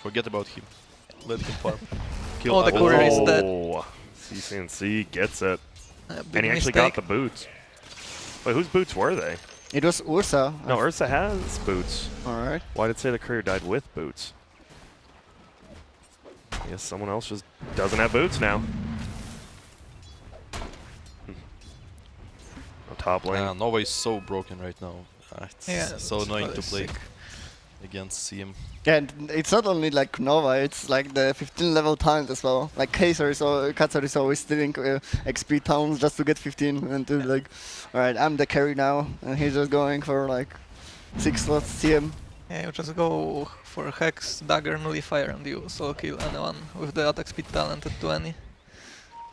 S2: Forget about him. Let him farm. Kill
S4: Oh, the
S2: Aqua.
S4: courier is dead.
S1: CCNC gets it.
S4: Big
S1: And he actually
S4: mistake.
S1: got the boots. Wait, whose boots were they?
S3: It was Ursa.
S1: No, Ursa has boots.
S3: Alright.
S1: Why did it say the courier died with boots? I guess someone else just doesn't have boots now. On top lane.
S2: Nova is so broken right now. It's
S4: Yeah,
S2: so
S4: it's
S2: annoying to
S4: really
S2: play
S4: sick.
S2: against CM.
S3: Yeah, and it's not only like Nova, it's like the 15 level talent as well. Like Katsar is always stealing XP towns just to get 15 and to like, alright, I'm the carry now, and he's just going for like 6 slots CM.
S4: Yeah, you just go for Hex, Dagger, Nullifier, and you solo kill anyone with the attack speed talent at 20.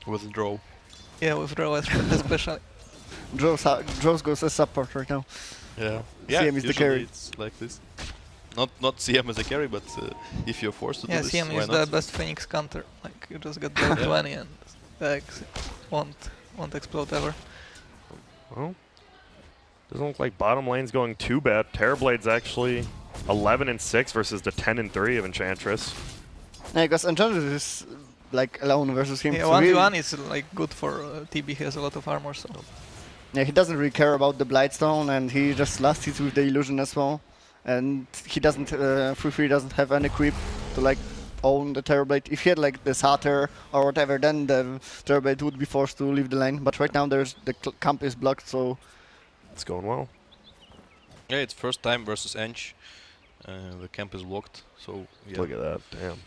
S2: With draw.
S4: Yeah, with draw especially.
S3: Drows goes as support right now.
S2: Yeah.
S3: CM is the
S2: usually
S3: carry.
S2: It's like this. Not CM as a carry, but if you're forced to
S4: Yeah,
S2: do this,
S4: CM
S2: why
S4: is
S2: not?
S4: the best Phoenix counter. Like, you just get the 20 and the Hex won't explode ever.
S1: Well, doesn't look like bottom lane's going too bad. Terrorblade's actually 11-6 versus the 10-3 of Enchantress.
S3: Yeah, because Enchantress is like alone versus him.
S4: Yeah,
S3: so
S4: 1v1 is like good for TB, he has a lot of armor, so...
S3: yeah, he doesn't really care about the Blightstone, and he just last hits with the illusion as well. And he doesn't, Free doesn't have any creep to like own the Terrorblade. If he had like the Satyr or whatever, then the Terrorblade would be forced to leave the lane. But right now there's the camp is blocked, so
S1: It's going well.
S2: Yeah, it's first time versus Ench. The camp is blocked, so yeah.
S1: Look at that. Damn.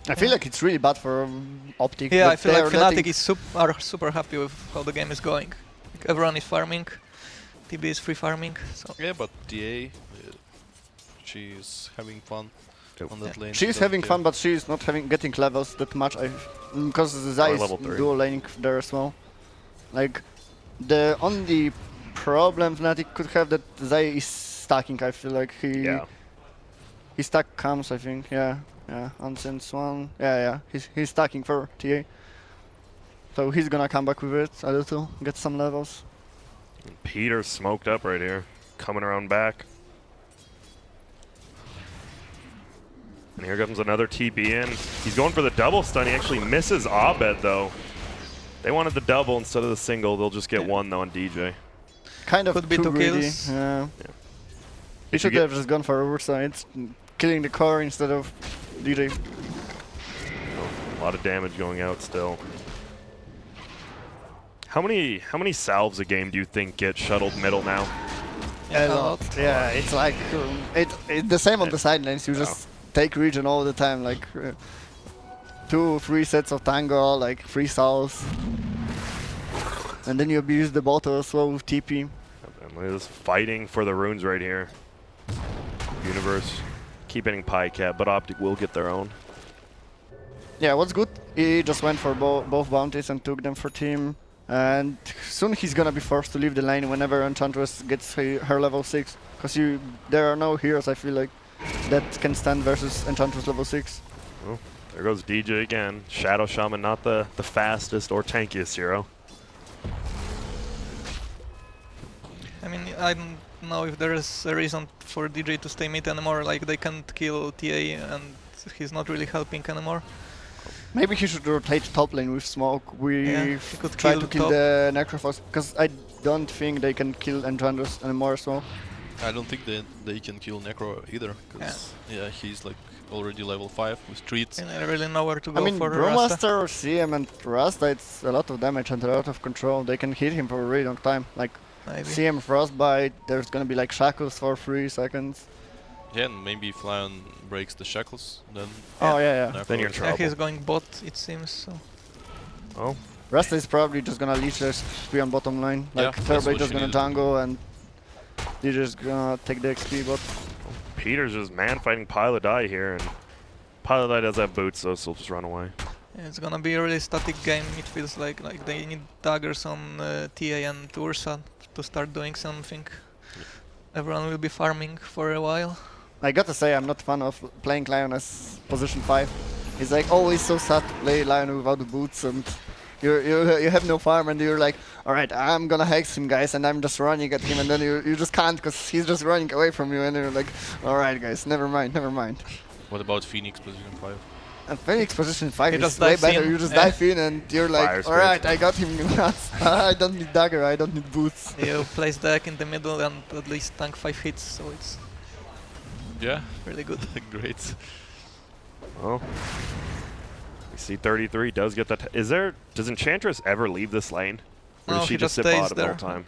S3: I feel like it's really bad for OpTic.
S4: Yeah,
S3: that
S4: I feel
S3: they
S4: like
S3: are letting-
S4: Fnatic is super happy with how the game is going. Like, everyone is farming, TB is free farming, so...
S2: Yeah, but TA, she's having fun
S1: Yep.
S2: on that lane.
S3: She's
S2: doesn't
S3: having
S2: care.
S3: fun, but she's not getting levels that much. Because Zai is
S1: level 3.
S3: dual laning there as well. Like the only problem Fnatic could have that Zai is stacking. I feel like he stack comes. I think yeah Unsense one he's stacking for TA. So he's gonna come back with it a little, get some levels.
S1: Peter's smoked up right here. Coming around back. And here comes another TB in. He's going for the double stun. He actually misses Abed, though. They wanted the double instead of the single. They'll just get one, though, on DJ.
S3: Kind of
S4: Could be
S3: too
S4: two
S3: greedy.
S4: kills.
S3: Yeah.
S1: Yeah.
S3: He should
S1: get-
S3: have just gone for overside, killing the core instead of DJ.
S1: A lot of damage going out still. How many salves a game do you think get shuttled middle now?
S4: Yeah,
S3: A lot. Yeah, it's like it's the same on the side lanes. You just take region all the time, like 2-3 sets of tango, like 3 salves, and then you abuse the bot as well with TP.
S1: And we're just fighting for the runes right here. Universe keep hitting Pycat, but OpTic will get their own.
S3: Yeah, what's good? He just went for both bounties and took them for team. And soon he's gonna be forced to leave the lane whenever Enchantress gets her level 6. Because there are no heroes, I feel like, that can stand versus Enchantress level 6.
S1: Well, there goes DJ again. Shadow Shaman, not the fastest or tankiest hero.
S4: I mean, I don't know if there is a reason for DJ to stay mid anymore, like they can't kill TA and he's not really helping anymore.
S3: Maybe he should rotate top lane with smoke.
S4: Yeah,
S3: We
S4: he could
S3: try
S4: kill
S3: to kill
S4: top.
S3: the Necrophos, because I don't think they can kill Enchantress anymore as well.
S2: I don't think they can kill Necro either, because yeah, he's like already level 5 with treats.
S4: And I really know where to go
S3: I mean,
S4: for Rasta.
S3: Brewmaster or CM and Rasta, it's a lot of damage and a lot of control. They can hit him for a really long time. Like
S4: Maybe.
S3: CM Frostbite, there's gonna be like shackles for 3 seconds.
S2: Yeah, and maybe Flyon breaks the shackles, then
S3: Oh yeah.
S2: Necro
S1: Then you're in
S2: is-
S1: trouble.
S4: Yeah, he's going bot, it seems. So.
S1: Oh,
S3: Rasta is probably just gonna leech their XP on bottom line.
S2: Yeah,
S3: Like
S2: that's
S3: Turbo
S2: what
S3: just
S2: she
S3: gonna
S2: needed to do.
S3: tango and they're just gonna take the XP, but
S1: Peter's just man fighting Pilot Eye here, and Pilot Eye does have boots, so he'll just run away.
S4: Yeah, it's gonna be a really static game. It feels like they need daggers on TA and Ursa to start doing something. Everyone will be farming for a while.
S3: I gotta say, I'm not a fan of playing Lion as position 5. It's like always so sad to play Lion without the boots, and you have no farm, and you're like, alright, I'm gonna hex him, guys, and I'm just running at him, and then you just can't because he's just running away from you, and you're like, alright, guys, never mind, never mind.
S2: What about Phoenix position 5?
S3: And Phoenix position 5
S4: He
S3: is
S4: just
S3: way
S4: dives
S3: better.
S4: in.
S3: You just
S4: Yeah.
S3: dive in, and you're
S1: Fire
S3: like, alright,
S1: spirit.
S3: I got him. I don't need dagger, I don't need boots.
S4: You place the deck in the middle and at least tank 5 hits, so it's
S2: Yeah,
S4: really good.
S2: great.
S1: Well, we see 33 does get that. Does Enchantress ever leave this lane? Or
S4: No,
S1: does she
S4: he
S1: just sit
S4: just stays
S1: bottom the whole
S4: there.
S1: time?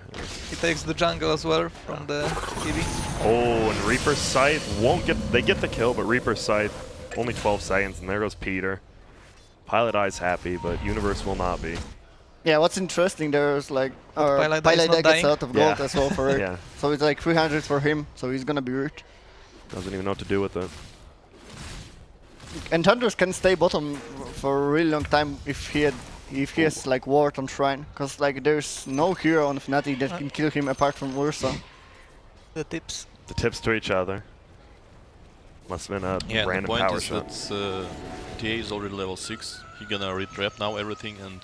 S4: He takes the jungle as well from the TV.
S1: Oh, and Reaper's Scythe won't get. They get the kill, but Reaper's Scythe only 12 seconds, and there goes Peter. Pilot Eye's happy, but Universe will not be.
S3: Yeah, what's interesting, there's like,
S4: Pilot Eye is
S3: Pilot
S4: not
S3: Eye gets
S4: dying.
S3: a lot of gold
S1: Yeah.
S3: as well for it.
S1: Yeah,
S3: So it's like 300 for him, so he's gonna be rich.
S1: doesn't even know what to do with it.
S3: And Thunders can stay bottom for a really long time if he has like ward on Shrine, cause like there's no hero on Fnatic that can kill him apart from Ursa.
S4: The tips.
S1: The tips to each other. Must have been a
S2: Yeah, the
S1: random
S2: point
S1: power
S2: is
S1: shot.
S2: that TA is already level 6. He gonna retrap now everything, and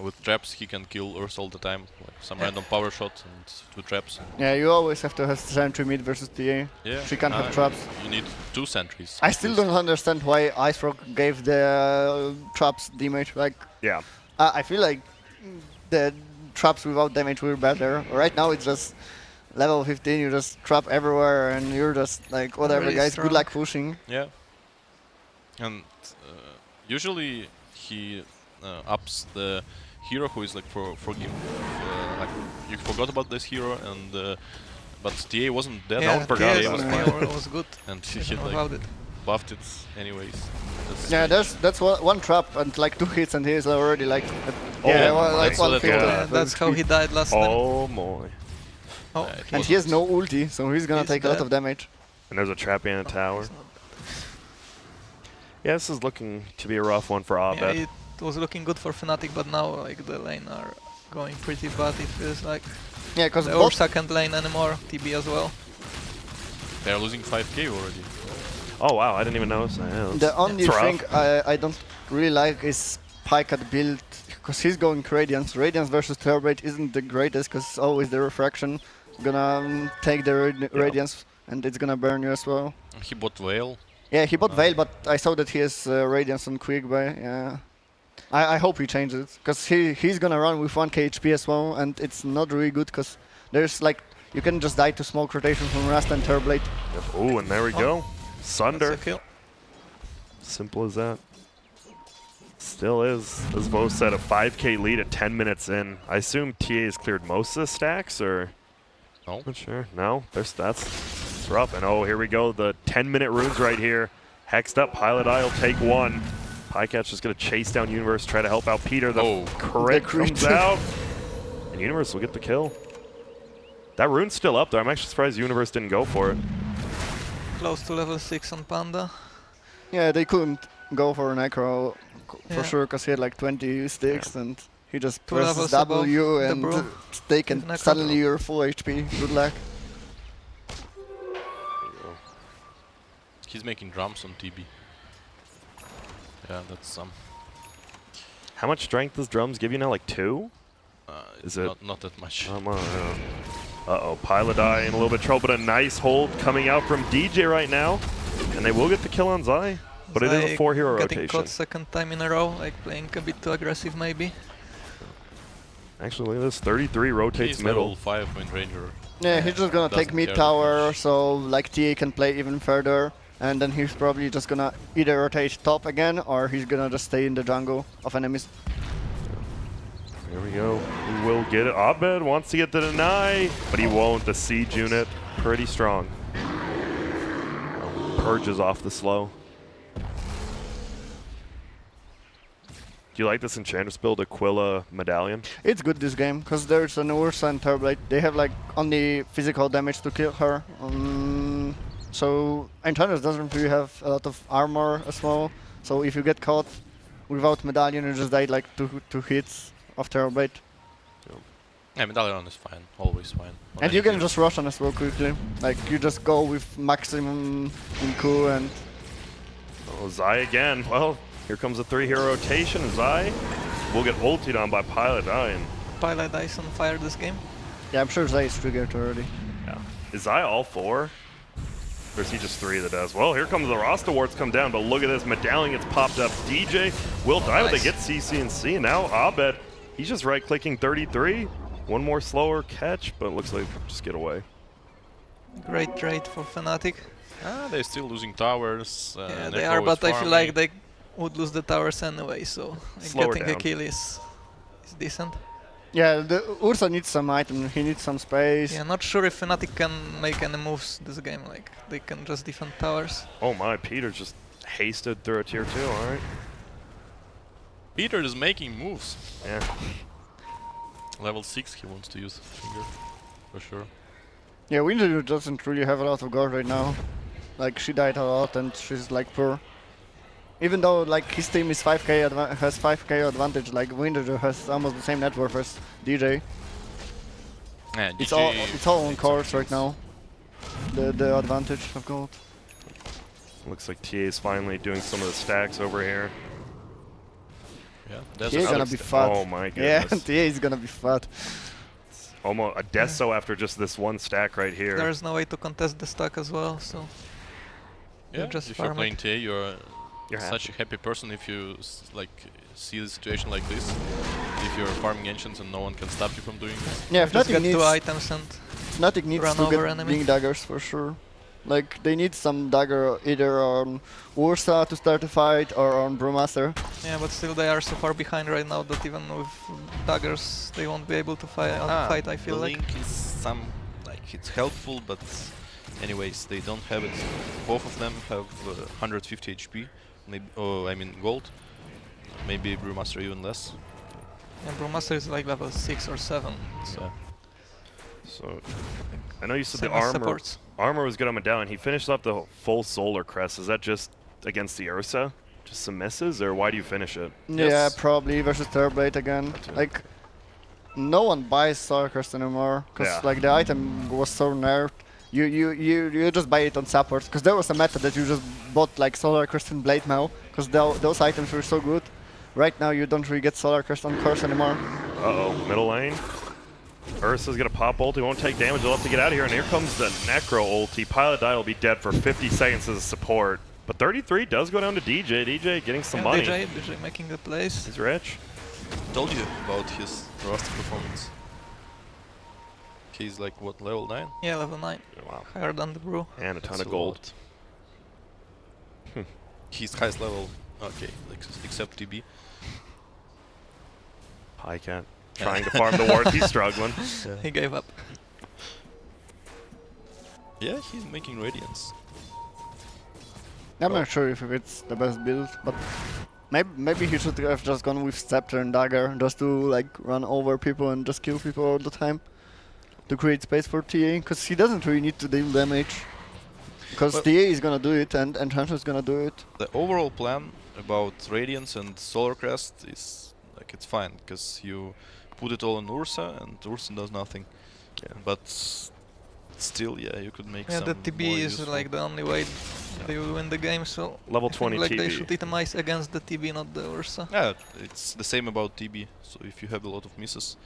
S2: with traps he can kill Ursa all the time. Like some random power shot and 2 traps.
S3: Yeah, you always have to have sentry mid versus TA.
S2: Yeah,
S3: She can't have traps.
S2: You need 2 sentries.
S3: I still don't understand why Ice Rock gave the traps damage. Like,
S1: Yeah,
S3: I feel like the traps without damage were better. Right now it's just level 15, you just trap everywhere and you're just like, whatever
S4: Really
S3: guys, good
S4: strong.
S3: luck pushing.
S2: Yeah. And usually he ups the hero who is like for him. Like you forgot about this hero, and but TA wasn't dead.
S4: Yeah,
S1: one forgot
S4: TS
S1: about
S4: was,
S1: it.
S4: was good.
S2: And he
S4: Even
S2: like
S4: without it.
S2: buffed it anyways.
S3: Yeah, that's one trap and like 2 hits and he's already like,
S1: yeah,
S3: well, like
S2: that's
S3: one
S2: what
S3: hit.
S2: I
S4: Yeah, that's how he died last time.
S1: oh boy.
S4: Oh,
S2: it
S3: And he has no ulti, so he's gonna
S4: He's
S3: take a lot
S4: dead.
S3: of damage.
S1: And there's a trap in a tower.
S4: it's not-
S1: Yeah, this is looking to be a rough one for
S4: Yeah,
S1: Abed.
S4: it was looking good for Fnatic, but now like the lane are going pretty bad. It feels like
S3: Yeah, because
S4: the Ursa can't lane anymore. TB as well.
S2: They're losing 5k already.
S1: Oh wow, I didn't even notice that. Yeah,
S3: the only
S1: it's rough.
S3: thing I don't really like is Pike at build, because he's going Radiance. Radiance versus Terrorblade isn't the greatest, because always the refraction gonna take the Radiance, and it's gonna burn you as well.
S2: He bought Veil.
S3: Yeah, he bought Veil, but I saw that he has Radiance on Quickbuy. Yeah, I hope he changes it, because he's gonna run with 1k HP as well, and it's not really good, because there's like, you can just die to smoke rotation from Rasta and Terrorblade.
S1: Ooh, and there we go. Sunder.
S4: That's a kill.
S1: Simple as that. Still is, as Vo said, a 5k lead at 10 minutes in. I assume TA has cleared most of the stacks, or?
S2: No.
S1: Not sure. No, their stats. It's rough. And oh, here we go. The 10-minute runes right here. Hexed up. Pilot Eye will take one. Pycat's just going to chase down Universe, try to help out Peter. The crit
S3: The crit.
S1: comes out. And Universe will get the kill. That rune's still up there. I'm actually surprised Universe didn't go for it.
S4: Close to level 6 on Panda.
S3: Yeah, they couldn't go for an Necro for
S4: Yeah.
S3: sure, because he had like 20 sticks, and he just
S4: 2
S3: presses
S4: levels above
S3: W
S4: the
S3: and
S4: Brew.
S3: stake, and
S4: With Necro.
S3: suddenly you're full HP. Good luck.
S2: He's making drums on TB. Yeah, that's some.
S1: How much strength does drums give you now? Like 2?
S2: It's
S1: Is it-
S2: not that much.
S1: Uh-oh, Pilot Eye in a little bit of trouble, but a nice hold coming out from DJ right now. And they will get the kill on Zai, but it is a
S4: Zai
S1: 4-hero
S4: getting
S1: rotation.
S4: caught second time in a row, like playing a bit too aggressive maybe.
S1: Actually, look at this, 33 rotates
S2: He's
S1: middle.
S2: level 5 Wind Ranger.
S3: Yeah, he's just gonna take
S2: Doesn't
S3: mid
S2: care
S3: tower,
S2: much.
S3: so like TA can play even further, and then he's probably just gonna either rotate top again, or he's gonna just stay in the jungle of enemies.
S1: There we go. Who will get it? Abed wants to get the deny, but he won't. The siege unit, pretty strong. Purges off the slow. Do you like this Enchantress build, Aquila Medallion?
S3: It's good this game, because there's an Ursa and Terrorblade. They have like only physical damage to kill her. So Enchantress doesn't really have a lot of armor as well. So if you get caught without Medallion, you just died like two hits of Terrorblade.
S2: Yeah, Medallion is fine, always fine. on
S3: And
S2: any
S3: you can
S2: team.
S3: just rush on as well quickly. Like you just go with maximum in Q and
S1: Oh, Zai again. Well, here comes a 3-hero rotation. Zai will get ulted on by Pilot Dying.
S4: Pilot Ice on fire this game.
S3: yeah, I'm sure Zay is triggered already.
S1: Yeah. Is Zai all 4? Or is he just 3 that does? Well, here comes the roster wards come down, but look at this. Medallion gets popped up. DJ will die, but they
S4: nice.
S1: get CC and C. And now Abed, he's just right-clicking 33. One more slower catch, but it looks like just get away.
S4: Great trade for Fnatic.
S2: They're still losing towers.
S4: Yeah, they
S2: Necro
S4: are,
S2: is
S4: but I feel
S2: farming.
S4: like they would lose the towers anyway, so
S1: Slow her
S4: getting a
S1: down.
S4: kill is decent.
S3: Yeah, the Ursa needs some item. He needs some space.
S4: Yeah, not sure if Fnatic can make any moves this game, like they can just defend towers.
S1: Oh my, Peter just hasted through a tier 2, alright.
S2: Peter is making moves.
S1: Yeah.
S2: Level 6 he wants to use finger, for sure.
S3: Yeah, Winter doesn't really have a lot of gold right now. Like she died a lot and she's like poor. Even though like his team is 5k has 5k advantage, like Winter has almost the same net worth as DJ.
S2: Yeah,
S3: It's
S2: DJ
S3: all on
S2: needs
S3: course
S2: some
S3: right
S2: kills.
S3: now. The advantage of gold.
S1: Looks like TA is finally doing some of the stacks over here.
S2: Yeah, that's
S3: He's
S2: another
S3: gonna be
S2: step.
S3: fat.
S1: Oh my
S3: Yeah,
S1: goodness.
S3: TA is gonna be fat.
S1: Almost a Deso after just this one stack right here.
S4: There's no way to contest the stack as well, so
S2: Yeah,
S4: you just
S2: if you're
S4: farm
S2: playing
S4: it.
S2: TA, you're
S1: You're
S2: such a happy person if you see the situation like this. If you're farming ancients and no one can stop you from doing this.
S3: Yeah,
S4: just get
S3: Fnatic
S4: 2
S3: needs,
S4: items and
S3: Fnatic needs
S4: run
S3: to
S4: over
S3: get
S4: enemy.
S3: Blink daggers for sure. Like they need some dagger either on Ursa to start a fight or on Brewmaster.
S4: yeah, but still they are so far behind right now that even with daggers they won't be able to fight. I feel
S2: the
S4: like.
S2: link is it's helpful, but anyways they don't have it. Both of them have 150 HP, maybe. Oh, I mean gold. Maybe Brewmaster even less.
S4: And Brewmaster is like level 6 or 7. So
S2: So
S1: So, I know you said
S4: same
S1: the
S4: as
S1: armor
S4: supports.
S1: armor was good on Medallion. He finished up the full Solar Crest. Is that just against the Ursa? Just some misses, or why do you finish it?
S3: Yeah,
S2: Yes.
S3: probably versus Terrorblade again.
S1: too.
S3: Like no one buys Solarcrest anymore because
S1: Yeah.
S3: like the item was so nerfed. You just buy it on support because there was a meta that you just bought like Solarcrest and Blade Mail because those items were so good. Right now you don't really get Solarcrest on course anymore.
S1: Uh-oh, middle lane. Ursa's gonna pop ult. He won't take damage. He'll have to get out of here. And here comes the Necro ulti. Pilot Die will be dead for 50 seconds as a support. But 33 does go down to DJ. DJ getting some
S4: Yeah,
S1: money.
S4: DJ making the plays.
S1: He's rich.
S2: told you about his roster performance. He's like what, level 9?
S4: Yeah, level 9.
S1: Wow.
S4: Higher than the Brew.
S1: And a ton
S2: That's
S1: of
S2: a
S1: gold.
S2: lot. He's highest level. Okay, except TB.
S1: Pycat trying to farm the ward. He's struggling.
S4: He gave up.
S2: Yeah, he's making Radiance.
S3: I'm not sure if it's the best build, but maybe he should have just gone with Scepter and Dagger just to like run over people and just kill people all the time to create space for TA because he doesn't really need to deal damage because
S2: Well-
S3: TA is gonna do it and Enchantment is gonna do it.
S2: The overall plan about Radiance and Solar Crest is like it's fine because you put it all on Ursa and Ursa does nothing.
S1: Yeah.
S2: But still, yeah, you could make
S4: Yeah,
S2: some
S4: the TB
S2: more
S4: is
S2: useful.
S4: like the only way they will win the game, so
S1: Level
S4: I think,
S1: 20
S4: like
S1: TB.
S4: they should itemize against the TB, not the Ursa.
S2: Yeah, it's the same about TB. So if you have a lot of misses,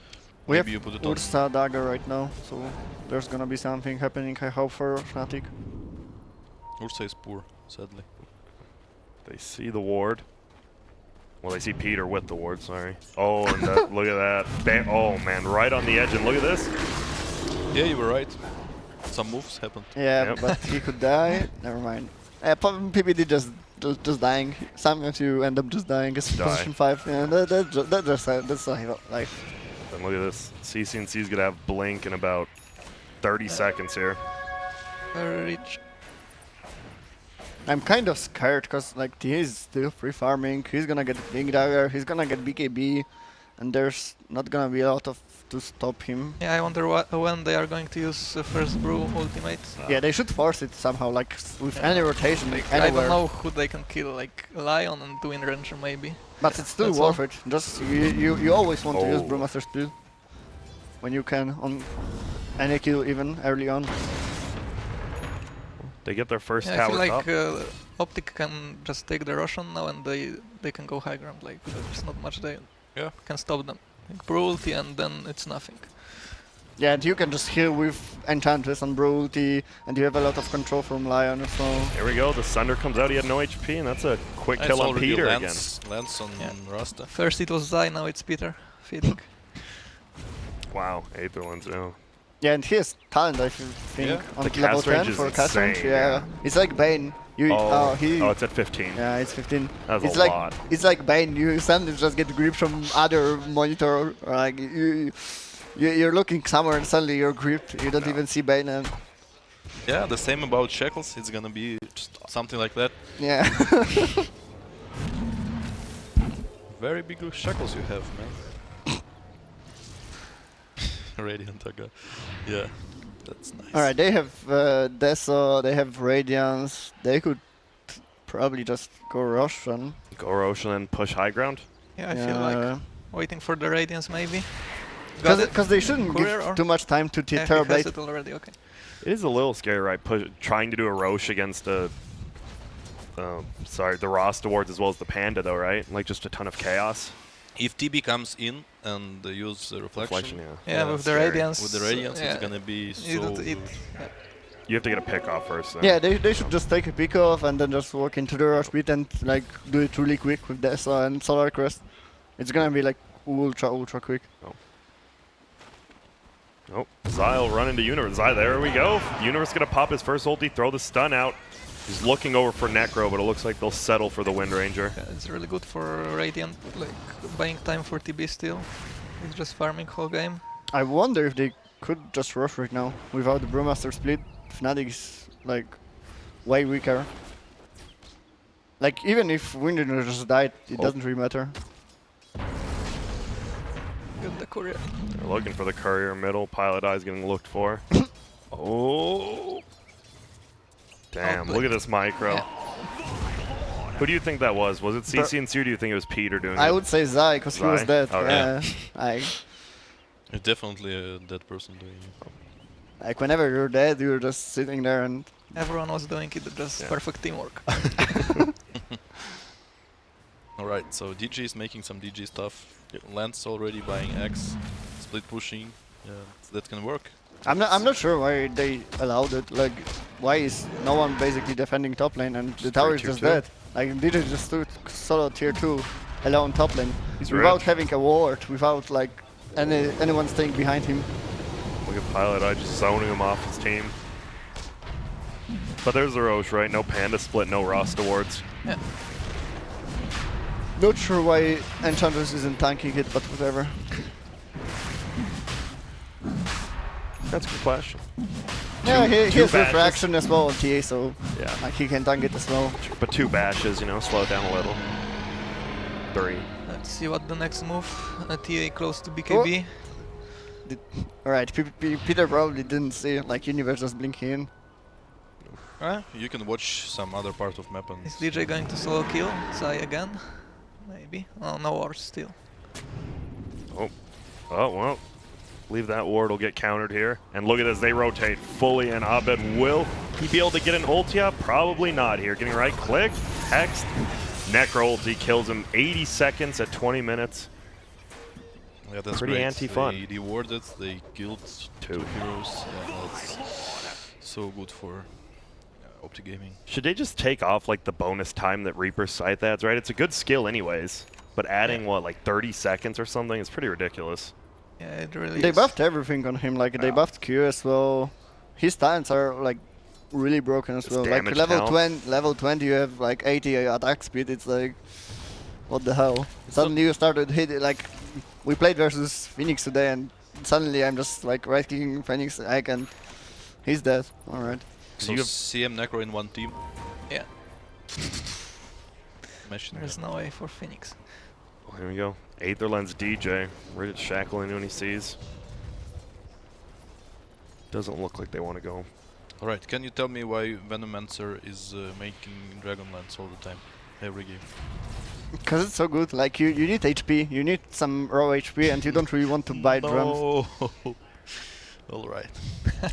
S3: We
S2: maybe
S3: have
S2: you put it on.
S3: Ursa Dagger right now, so there's gonna be something happening I hope for Fnatic.
S2: Ursa is poor, sadly.
S1: They see the ward. Well, they see Peter with the ward, sorry. Oh, and that, look at that. Oh, man, right on the edge. And look at this.
S2: Yeah, you were right. Some moves happened.
S3: Yeah,
S1: Yep.
S3: but he could die. Never mind. PBD just dying. Sometimes you end up just dying. It's
S1: Die.
S3: position 5. Yeah, that's life.
S1: And look at this. CCNC's going to have Blink in about 30 seconds here.
S4: Very rich.
S3: I'm kind of scared because like he is still free farming. He's gonna get Big Dagger. He's gonna get BKB, and there's not gonna be a lot of to stop him.
S4: Yeah, I wonder when they are going to use first Brew ultimate.
S3: Yeah, they should force it somehow, like with any rotation,
S4: I
S3: anywhere.
S4: don't know who they can kill, like Lion and Twin Ranger maybe.
S3: But it's still
S4: That's
S3: worth it. Just you always want to use
S1: Oh.
S3: Brewmaster still. when you can on any kill even early on.
S1: They get their first
S4: Yeah, I
S1: tower
S4: feel like
S1: top.
S4: OpTic can just take the Roshan now and they can go high ground. Like there's not much they can stop them. Like Brutality and then it's nothing.
S3: Yeah, and you can just heal with Enchantress and Brutality, and you have a lot of control from Lion as well.
S1: Here we go. The Sunder comes out. He had no HP, and that's a quick
S2: It's
S1: kill on
S2: already
S1: Peter again.
S2: Lance on Rasta.
S4: First it was Zai, now it's Peter feeding.
S1: Wow, Aetherlands now.
S3: Yeah, and he has talent, I think,
S2: Yeah.
S3: on
S1: The
S3: level
S1: cast range
S3: 10
S1: is
S3: for cast range.
S1: insane,
S3: Yeah.
S1: yeah.
S3: It's like Bane.
S1: Oh,
S3: He.
S1: it's at 15.
S3: Yeah, it's 15.
S1: That's
S3: it's
S1: a
S3: like
S1: lot.
S3: it's like Bane. You suddenly just get gripped from other monitor. Or like you're looking somewhere and suddenly you're gripped. You don't even see Bane. And
S2: Yeah, the same about Shackles. It's gonna be just something like that.
S3: yeah.
S2: Very big Shackles you have, man. Radiant Aga. Yeah, that's nice.
S3: All right, they have Deso. They have Radiance. They could probably just go Roshan.
S1: Go Roshan and push high ground.
S4: Yeah, I feel like waiting for the Radiance maybe.
S3: Because they shouldn't
S4: Courier
S3: give
S4: or?
S3: too much time to
S4: Yeah, he has
S3: Terrorblade.
S4: it already, okay.
S1: It is a little scary, right? Trying to do a Roche against a... sorry, the Rost Awards as well as the Panda, though, right? Like, just a ton of chaos.
S2: If TB comes in and use reflection,
S1: yeah.
S4: Yeah, with the
S1: scary.
S4: Radiance.
S2: with the Radiance,
S4: yeah,
S2: it's gonna be so
S4: it,
S2: good.
S4: yeah.
S1: You have to get a pick off first, though.
S3: Yeah, they should just take a pick off and then just walk into the rush beat and like do it really quick with Deso and Solar Crest. It's gonna be like ultra quick.
S1: Oh, Zai will run into Universe. Zai, there we go. Universe gonna pop his first ulti, throw the stun out. He's looking over for Necro, but it looks like they'll settle for the Wind Ranger.
S4: Yeah, it's really good for Radiant, like buying time for TB still. He's just farming whole game.
S3: I wonder if they could just rush right now without the Brewmaster split. Fnatic is like way weaker. Like even if Windranger just died, it doesn't really matter.
S4: Get the courier.
S1: They're looking for the courier middle. Pilot Eye's getting looked for. Oh. Damn, look at this micro.
S4: Yeah.
S1: Who do you think that was? Was it CC and C, or do you think it was Peter doing it?
S3: I would say Zai because he was
S1: Zai?
S3: dead.
S1: Okay.
S3: Yeah.
S2: It's definitely a dead person doing it.
S3: Like whenever you're dead, you're just sitting there and
S4: Everyone was doing it, just perfect teamwork.
S2: Alright, so DG is making some DG stuff. Lance already buying X, split pushing. Yeah, that can work.
S3: I'm not sure why they allowed it. Like, why is no one basically defending top lane and the tower is just
S1: 3-2-2.
S3: dead? Like, DJ just stood solo tier 2 alone top lane
S1: He's
S3: without
S1: rich.
S3: having a ward, without like anyone staying behind him.
S1: Look at Pilot Eye just zoning him off his team. But there's the Roche, right? No Panda split, no Rost Awards.
S4: Yeah.
S3: Not sure why Enchantress isn't tanking it, but whatever.
S1: That's a good question.
S3: Yeah, he
S1: two
S3: has
S1: bashes.
S3: refraction as well on TA, so
S1: Yeah.
S3: like he can tank it as well.
S1: But 2 bashes, you know, slow it down a little. 3.
S4: Let's see what the next move. TA close to BKB.
S3: Alright, Peter probably didn't see like Universe just blinking in.
S2: You can watch some other part of map and
S4: Is DJ going to solo kill Zai again? Maybe. Oh, no wars still.
S1: Oh, well. Believe that ward will get countered here. And look at this, they rotate fully, and Abed will he be able to get an ulti up? Probably not here. Getting right click, text, Necro ulti kills him 80 seconds at 20 minutes.
S2: yeah, that's
S1: Pretty
S2: great.
S1: anti-fun.
S2: They rewarded, they killed 2 heroes. Yeah, that's so good for OpTic Gaming.
S1: Should they just take off like the bonus time that Reaper's Scythe adds, right? It's a good skill anyways, but adding what, like 30 seconds or something is pretty ridiculous.
S4: Yeah, it really
S3: They
S4: is.
S3: buffed everything on him, like they buffed Q as well. His talents are like really broken as
S1: His
S3: well. Like
S1: damage
S3: level
S1: health.
S3: 20 you have like 80 attack speed, it's like what the hell. Suddenly you started hitting like we played versus Phoenix today and suddenly I'm just like right clicking Phoenix egg and he's dead. Alright.
S2: So
S1: you have-
S2: CM Necro in one team.
S4: Yeah,
S2: Machine
S4: there's
S2: gun.
S4: no way for Phoenix.
S1: Well, here we go. Aetherlands DJ. Ready to shackle in when he sees. Doesn't look like they want to go.
S2: Alright, can you tell me why Venomancer is making Dragonlance all the time? Every game.
S3: Because it's so good. Like you need HP, you need some raw HP, and you don't really want to buy drums.
S2: No. All right.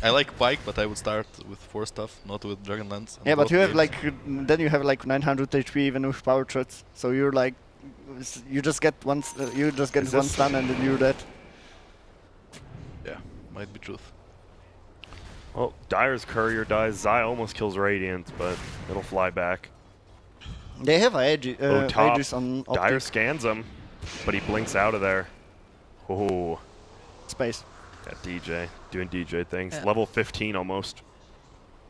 S2: I like Pike, but I would start with 4 stuff, not with Dragonlance. and
S3: Yeah, but
S2: both
S3: you have
S2: games.
S3: like then you have like 900 HP even with power threats. So you're like you just get
S1: Is
S3: one
S1: this-
S3: stun and then you're dead.
S2: Yeah, might be truth.
S1: Well, Dire's courier dies. Zai almost kills Radiant, but it'll fly back.
S3: They have
S1: top.
S3: Aegis on
S1: Dire
S3: OpTic
S1: scans him, but he blinks out of there. Oh,
S3: space.
S1: yeah, DJ doing DJ things.
S4: Yeah.
S1: Level 15 almost.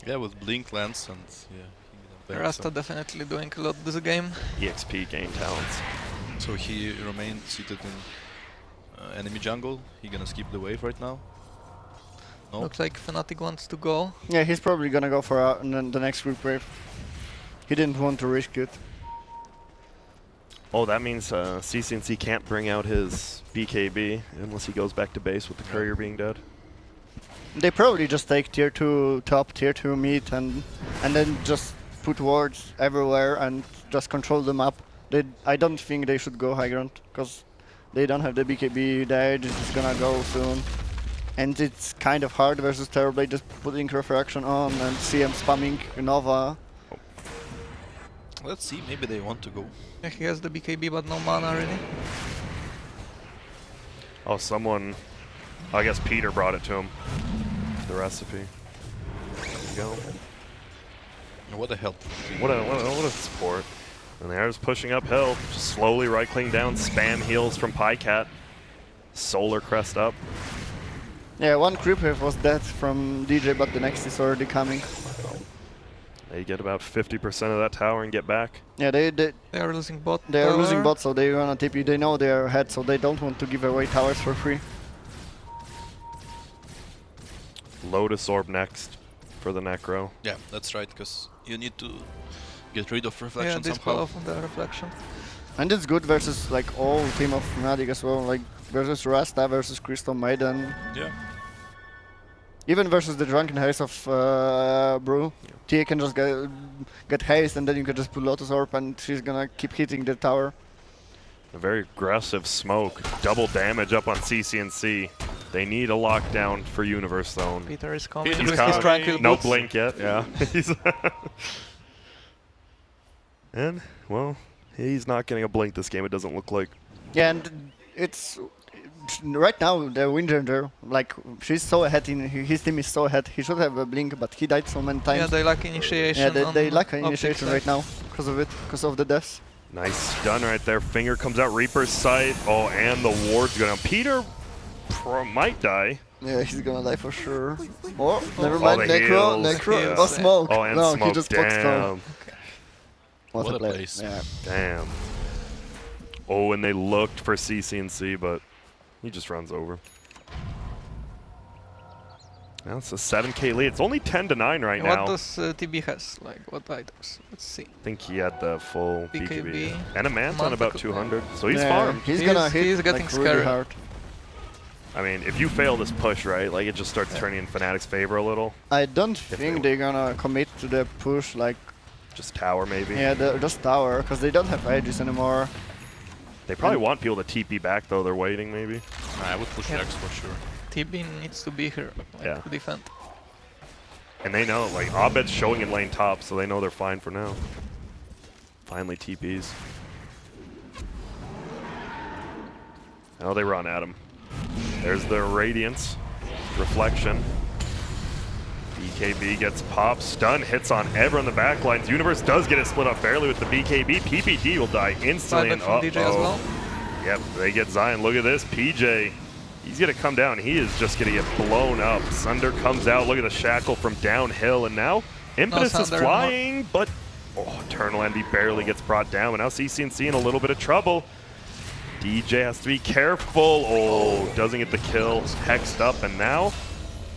S2: Yeah, with Blink Lance and yeah. he didn't back,
S4: Rasta definitely doing a lot this game.
S1: EXP gain talents.
S2: So he remained seated in enemy jungle. He gonna skip the wave right now. No.
S4: Looks like Fnatic wants to go.
S3: Yeah, he's probably gonna go for the next group wave. He didn't want to risk it.
S1: Oh, that means CCNC can't bring out his BKB unless he goes back to base with the courier being dead.
S3: They probably just take tier 2 top, tier 2 mid, and then just put wards everywhere and just control the map. I don't think they should go high ground because they don't have the BKB. The Edge is gonna go soon, and it's kind of hard versus Terrorblade just putting refraction on and CM spamming Nova.
S2: Let's see, maybe they want to go.
S4: Yeah, he has the BKB but no mana really.
S1: Oh, someone. I guess Peter brought it to him. The recipe. There you go.
S2: What the hell?
S1: What a support. And there's pushing uphill. Just slowly right-clicking down. Spam heals from Pycat. Solar crest up.
S3: Yeah, one creep wave was dead from DJ, but the next is already coming.
S1: They get about 50% of that tower and get back.
S3: Yeah,
S4: They are losing bot.
S3: they are losing
S4: tower.
S3: bot, so they're gonna TP. They know they are ahead, so they don't want to give away towers for free.
S1: Lotus Orb next for the Necro.
S2: Yeah, that's right, because you need to get rid of
S4: Yeah,
S2: reflection
S4: dispel
S2: somehow.
S4: of the reflection.
S3: And it's good versus like all team of Fnatic as well, like versus Rasta, versus Crystal Maiden,
S2: Yeah.
S3: even versus the Drunken Haze of Brew. TA can just get haste and then you can just put Lotus Orb and she's gonna keep hitting the tower.
S1: A very aggressive smoke. Double damage up on CCNC. They need a lockdown for Universe Zone.
S4: Peter is coming
S2: Peter's
S4: with
S1: coming.
S4: his tranquil
S1: No
S4: boots.
S1: blink yet, yeah. And, well, he's not getting a blink this game, it doesn't look like.
S3: Yeah, and it's right now the Windranger, like she's so ahead in his team is so ahead. He should have a blink, but he died so many times.
S4: Yeah, they lack initiation.
S3: Yeah, they
S4: on
S3: lack
S4: OpTic
S3: initiation
S4: side.
S3: right now because of it, because of the deaths.
S1: Nice stun right there. Finger comes out, Reaper's sight. Oh, and the ward's going to. Peter might die.
S3: Yeah, he's gonna die for sure. Oh, never mind.
S1: the
S3: Necro,
S1: heals.
S3: Necro.
S1: Yeah.
S3: Oh, smoke.
S1: Oh, and
S3: no,
S1: smoke.
S3: he just put stone.
S1: Damn.
S3: What
S2: What
S3: a
S2: a
S3: play.
S2: place.
S3: Yeah.
S1: Damn. Oh, and they looked for CCNC, but he just runs over. Now it's a 7K lead. It's only 10-9 right
S4: What
S1: now.
S4: does TB has? Like, what items? Let's see.
S1: I think he had the full BKB.
S4: BKB.
S1: And a Manta on about
S4: Manta-
S1: 200. So he's
S3: Yeah,
S1: farmed.
S3: He's
S4: He's-
S3: gonna hit
S4: he's getting
S3: like, really
S4: scary.
S3: hard.
S1: I mean, if you fail this push, right, like it just starts turning in Fnatic's favor a little.
S3: I don't
S1: they
S3: think
S1: will.
S3: they're gonna commit to the push like
S1: Just tower, maybe.
S3: just tower because they don't have edges anymore.
S1: They probably want people to TP back, though. They're waiting, maybe.
S2: I would push
S4: Yeah.
S2: Rex for sure.
S4: TB needs to be here, like,
S1: Yeah.
S4: to defend.
S1: And they know, like, Abed's showing in lane top, so they know they're fine for now. Finally TPs. Now they run at him. There's the Radiance. Reflection. BKB gets popped. Stun hits on everyone on the back lines. Universe does get it split up fairly with the BKB. PPD will die instantly.
S4: Buyback
S1: And
S4: from DJ as well.
S1: Yep, they get Zion. Look at this. PJ. He's going to come down. He is just going to get blown up. Sunder comes out. Look at the shackle from downhill. And now Impetus is
S4: Sunder
S1: flying, but Eternal Envy barely gets brought down. And now CCNC in a little bit of trouble. DJ has to be careful. Oh, doesn't get the kill. Hexed up. And now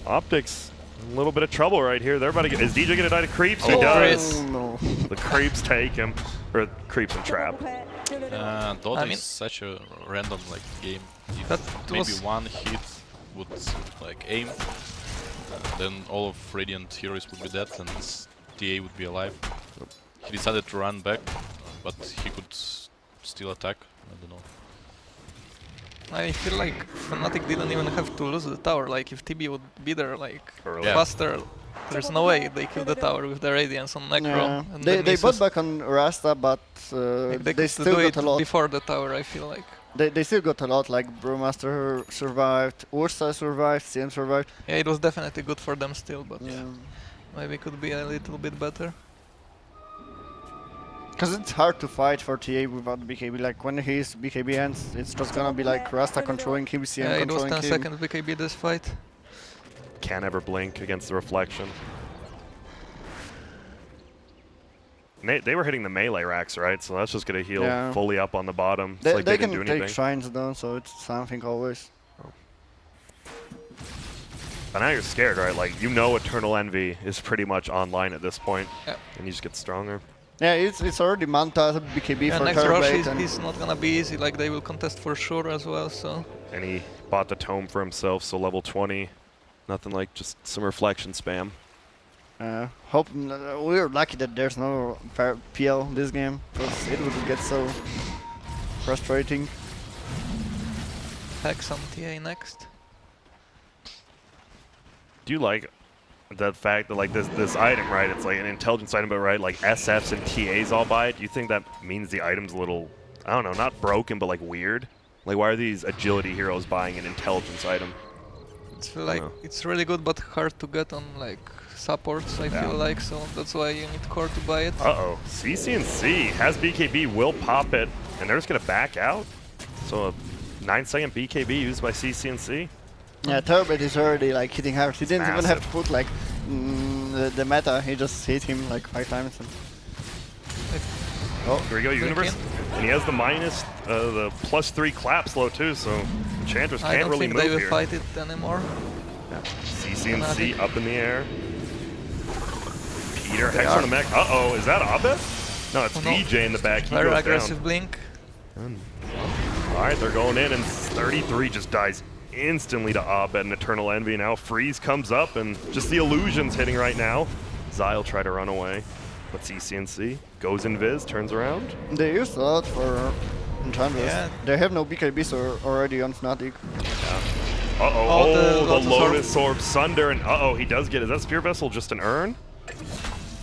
S1: OpTic's in a little bit of trouble right here. They're about to get. Is DJ going to die to creeps? He
S4: Oh,
S1: does.
S4: Chris.
S3: No.
S1: The creeps take him. Or creeps and trap.
S2: Dota
S4: I mean-
S2: is such a random like game. If
S4: That
S2: maybe
S4: was-
S2: one hit would like aim, then all of Radiant heroes would be dead and TA would be alive. He decided to run back, but he could still attack. I don't know.
S4: I feel like Fnatic didn't even have to lose the tower. Like if TB would be there like
S1: Early.
S2: Yeah.
S4: faster, there's no way they kill the tower with the Radiance on Necro.
S3: Yeah.
S4: And
S3: They
S4: misses.
S3: bought back on Rasta, but
S4: Like, they
S3: they
S4: could
S3: still
S4: do
S3: got
S4: it
S3: a lot.
S4: before the tower, I feel like.
S3: They still got a lot. Like Brewmaster survived, Ursa survived, CM survived.
S4: Yeah, it was definitely good for them still, but
S3: Yeah.
S4: maybe could be a little bit better.
S3: Because it's hard to fight for TA without BKB. Like when his BKB ends, it's just gonna be like Rasta controlling him, CM
S4: Yeah, it was
S3: controlling
S4: 10
S3: him.
S4: seconds BKB this fight.
S1: Can't ever blink against the reflection. They were hitting the melee racks, right? So that's just gonna heal
S3: Yeah.
S1: fully up on the bottom. It's
S3: They,
S1: like
S3: they
S1: didn't
S3: can
S1: do
S3: take
S1: anything.
S3: shrines though, so it's something always.
S1: But now you're scared, right? Like you know Eternal Envy is pretty much online at this point,
S4: Yeah.
S1: and you just get stronger.
S3: Yeah, it's already Manta BKB
S4: Yeah,
S3: for
S4: next rush
S3: Terrorblade and
S4: is not gonna be easy, like they will contest for sure as well, so...
S1: And he bought the tome for himself, so level 20. Nothing like just some reflection spam.
S3: we're lucky that there's no PL this game, because it would get so frustrating.
S4: Hex on TA next.
S1: Do you like the fact that like this item, right? It's like an intelligence item, but right, like SFs and TAs all buy it. Do you think that means the item's a little, I don't know, not broken, but like weird? Like why are these agility heroes buying an intelligence item?
S4: It's like
S1: know.
S4: it's really good but hard to get on like supports, I feel like, so that's why you need core to buy it.
S1: Uh-oh, CCNC has BKB, will pop it, and they're just gonna back out. So a 9-second BKB used by CCNC.
S3: Yeah, Terrorblade is already like hitting hard. He didn't even have
S1: massive.
S3: to put like the meta. He just hit him like 5 times. And
S1: Here we go, Universe. And he has the minus, the +3 clap slow too, so Enchantress
S4: I
S1: can't
S4: don't
S1: really
S4: think
S1: move
S4: they will
S1: here.
S4: fight it anymore.
S1: CCNC
S4: Fnatic.
S1: up in the air. Peter,
S4: They
S1: Hex
S4: are-
S1: on the mech. Uh-oh, is that Abed? No, it's
S4: Oh, no.
S1: DJ in the back. He
S4: Very
S1: goes
S4: aggressive
S1: down.
S4: blink.
S1: All right, they're going in, and 33 just dies instantly to Abed and Eternal Envy. Now Freeze comes up, and just the illusions hitting right now. Zyle try to run away, but CCNC goes invis, turns around.
S3: they used a lot for Enchantress.
S4: Yeah.
S3: They have no BKBs already on Fnatic.
S1: Uh-oh,
S4: Oh, the
S1: the
S4: Lotus
S1: Lotus Orb Sunder, and uh-oh, he does get, is that Spear Vessel just an urn?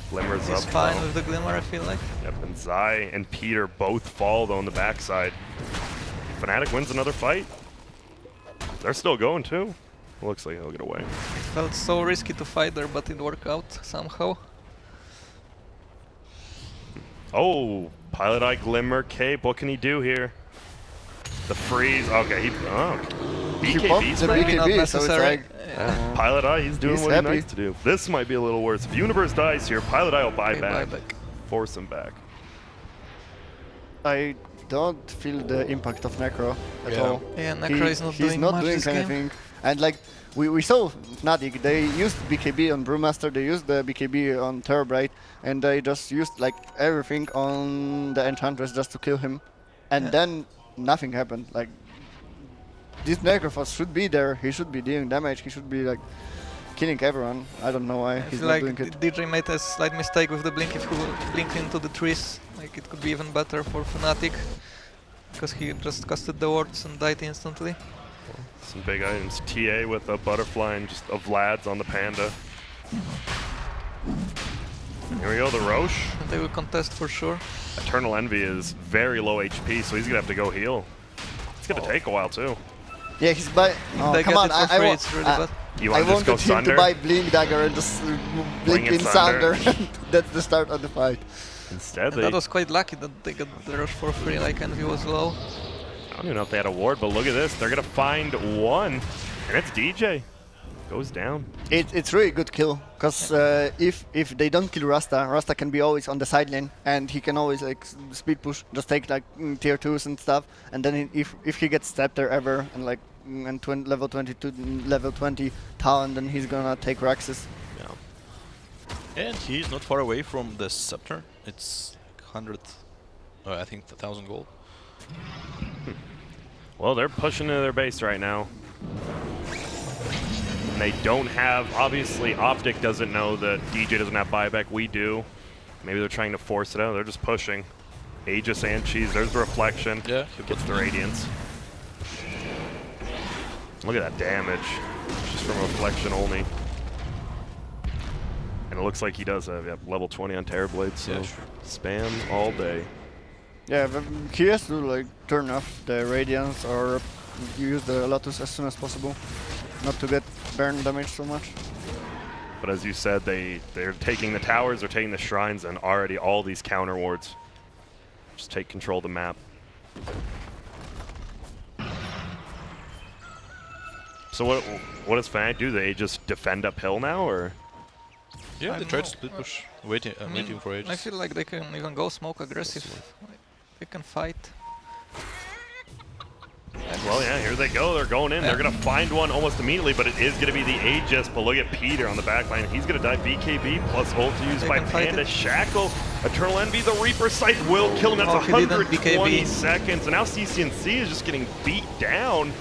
S1: Glimmers
S4: He's
S1: up.
S4: fine
S1: though.
S4: with the Glimmer, I feel like.
S1: Yep, and Zai and Peter both fall though on the backside. Fnatic wins another fight. They're still going too. Looks like he'll get away.
S4: Felt so risky to fight there, but it worked out somehow.
S1: Oh, Pilot Eye Glimmer Cape. What can he do here? The freeze. Okay,
S3: He popped
S1: BKB's
S3: the
S1: pretty
S4: Maybe not
S3: BKB, so it's
S4: necessary.
S3: like
S1: Pilot Eye, he's doing
S3: He's
S1: what
S3: happy.
S1: he likes to do. This might be a little worse. If Universe dies here, Pilot Eye will buy
S4: Okay,
S1: back.
S4: buyback.
S1: Force him back.
S3: I don't feel the impact of Necro at
S2: Yeah.
S3: all.
S4: Yeah, Necro is not
S3: he's
S4: doing
S3: not
S4: much
S3: doing
S4: this game.
S3: anything. And like we saw Fnatic, they used BKB on Brewmaster, they used the BKB on Terrorblade, and they just used like everything on the Enchantress just to kill him. And
S4: Yeah.
S3: then nothing happened. Like this Necrophos should be there, he should be dealing damage, he should be like killing everyone. I don't know why
S4: I
S3: he's
S4: feel
S3: not
S4: like
S3: doing it.
S4: DJ made a slight mistake with the blink. If he would blink into the trees, like it could be even better for Fnatic, because he just casted the wards and died instantly.
S1: Some big items. TA with a butterfly and just a Vlad's on the Panda. Here we go, the Roche.
S4: And they will contest for sure.
S1: Eternal Envy is very low HP, so he's gonna have to go heal. It's gonna take a while too.
S3: Yeah, he's by. Oh,
S4: They
S3: come
S4: get
S3: on,
S4: it for free, it's really bad.
S1: You
S3: I
S1: want to just
S3: wanted
S1: go
S3: him
S1: Sunder?
S3: to buy Blink Dagger and just blink
S1: in
S3: in
S1: Sunder.
S3: Sunder. That's the start of the fight.
S1: Instead,
S4: And
S1: they.
S4: that was quite lucky that they got the rush for free, like Envy was low.
S1: I don't even know if they had a ward, but look at this. They're gonna find one, and it's DJ. Goes down.
S3: It's really good kill, because if they don't kill Rasta, Rasta can be always on the side lane, and he can always like speed push, just take like tier 2s and stuff, and then if he gets stepped there ever, and like and level 22, level 20 talent, then he's gonna take Raxus.
S2: Yeah. And he's not far away from the scepter. It's 100, I think 1,000 gold.
S1: Well, they're pushing into their base right now. And they don't have, obviously, OpTic doesn't know that DJ doesn't have buyback. We do. Maybe they're trying to force it out. They're just pushing. Aegis and Cheese. There's the reflection.
S2: Yeah,
S1: Gets the Radiance. Look at that damage. Just from reflection only. And it looks like he does have level 20 on Terrorblade, so
S2: Yeah, sure.
S1: spam all day.
S3: Yeah, but he has to like turn off the Radiance or use the Lotus as soon as possible, not to get burn damage so much.
S1: But as you said, they're taking the towers, they're taking the shrines, and already all these counter wards. Just take control of the map. So what does Fnatic do? They just defend uphill now, or?
S2: Yeah,
S4: I
S2: they
S4: don't
S2: tried
S4: know.
S2: to split push, waiting,
S4: I mean,
S2: waiting for ages.
S4: I feel like they can even go smoke aggressive. Like, they can fight.
S1: Well, yeah, here they go. They're going in. They're going to find one almost immediately, but it is going to be the Aegis. But look at Peter on the back line. He's going to die. BKB plus ult used
S4: They
S1: by
S4: can fight
S1: Panda.
S4: it.
S1: Shackle. Eternal Envy. The Reaper Sight will kill him. That's
S4: Oh, he didn't
S1: 120
S4: BKB.
S1: seconds. And now CCNC is just getting beat down.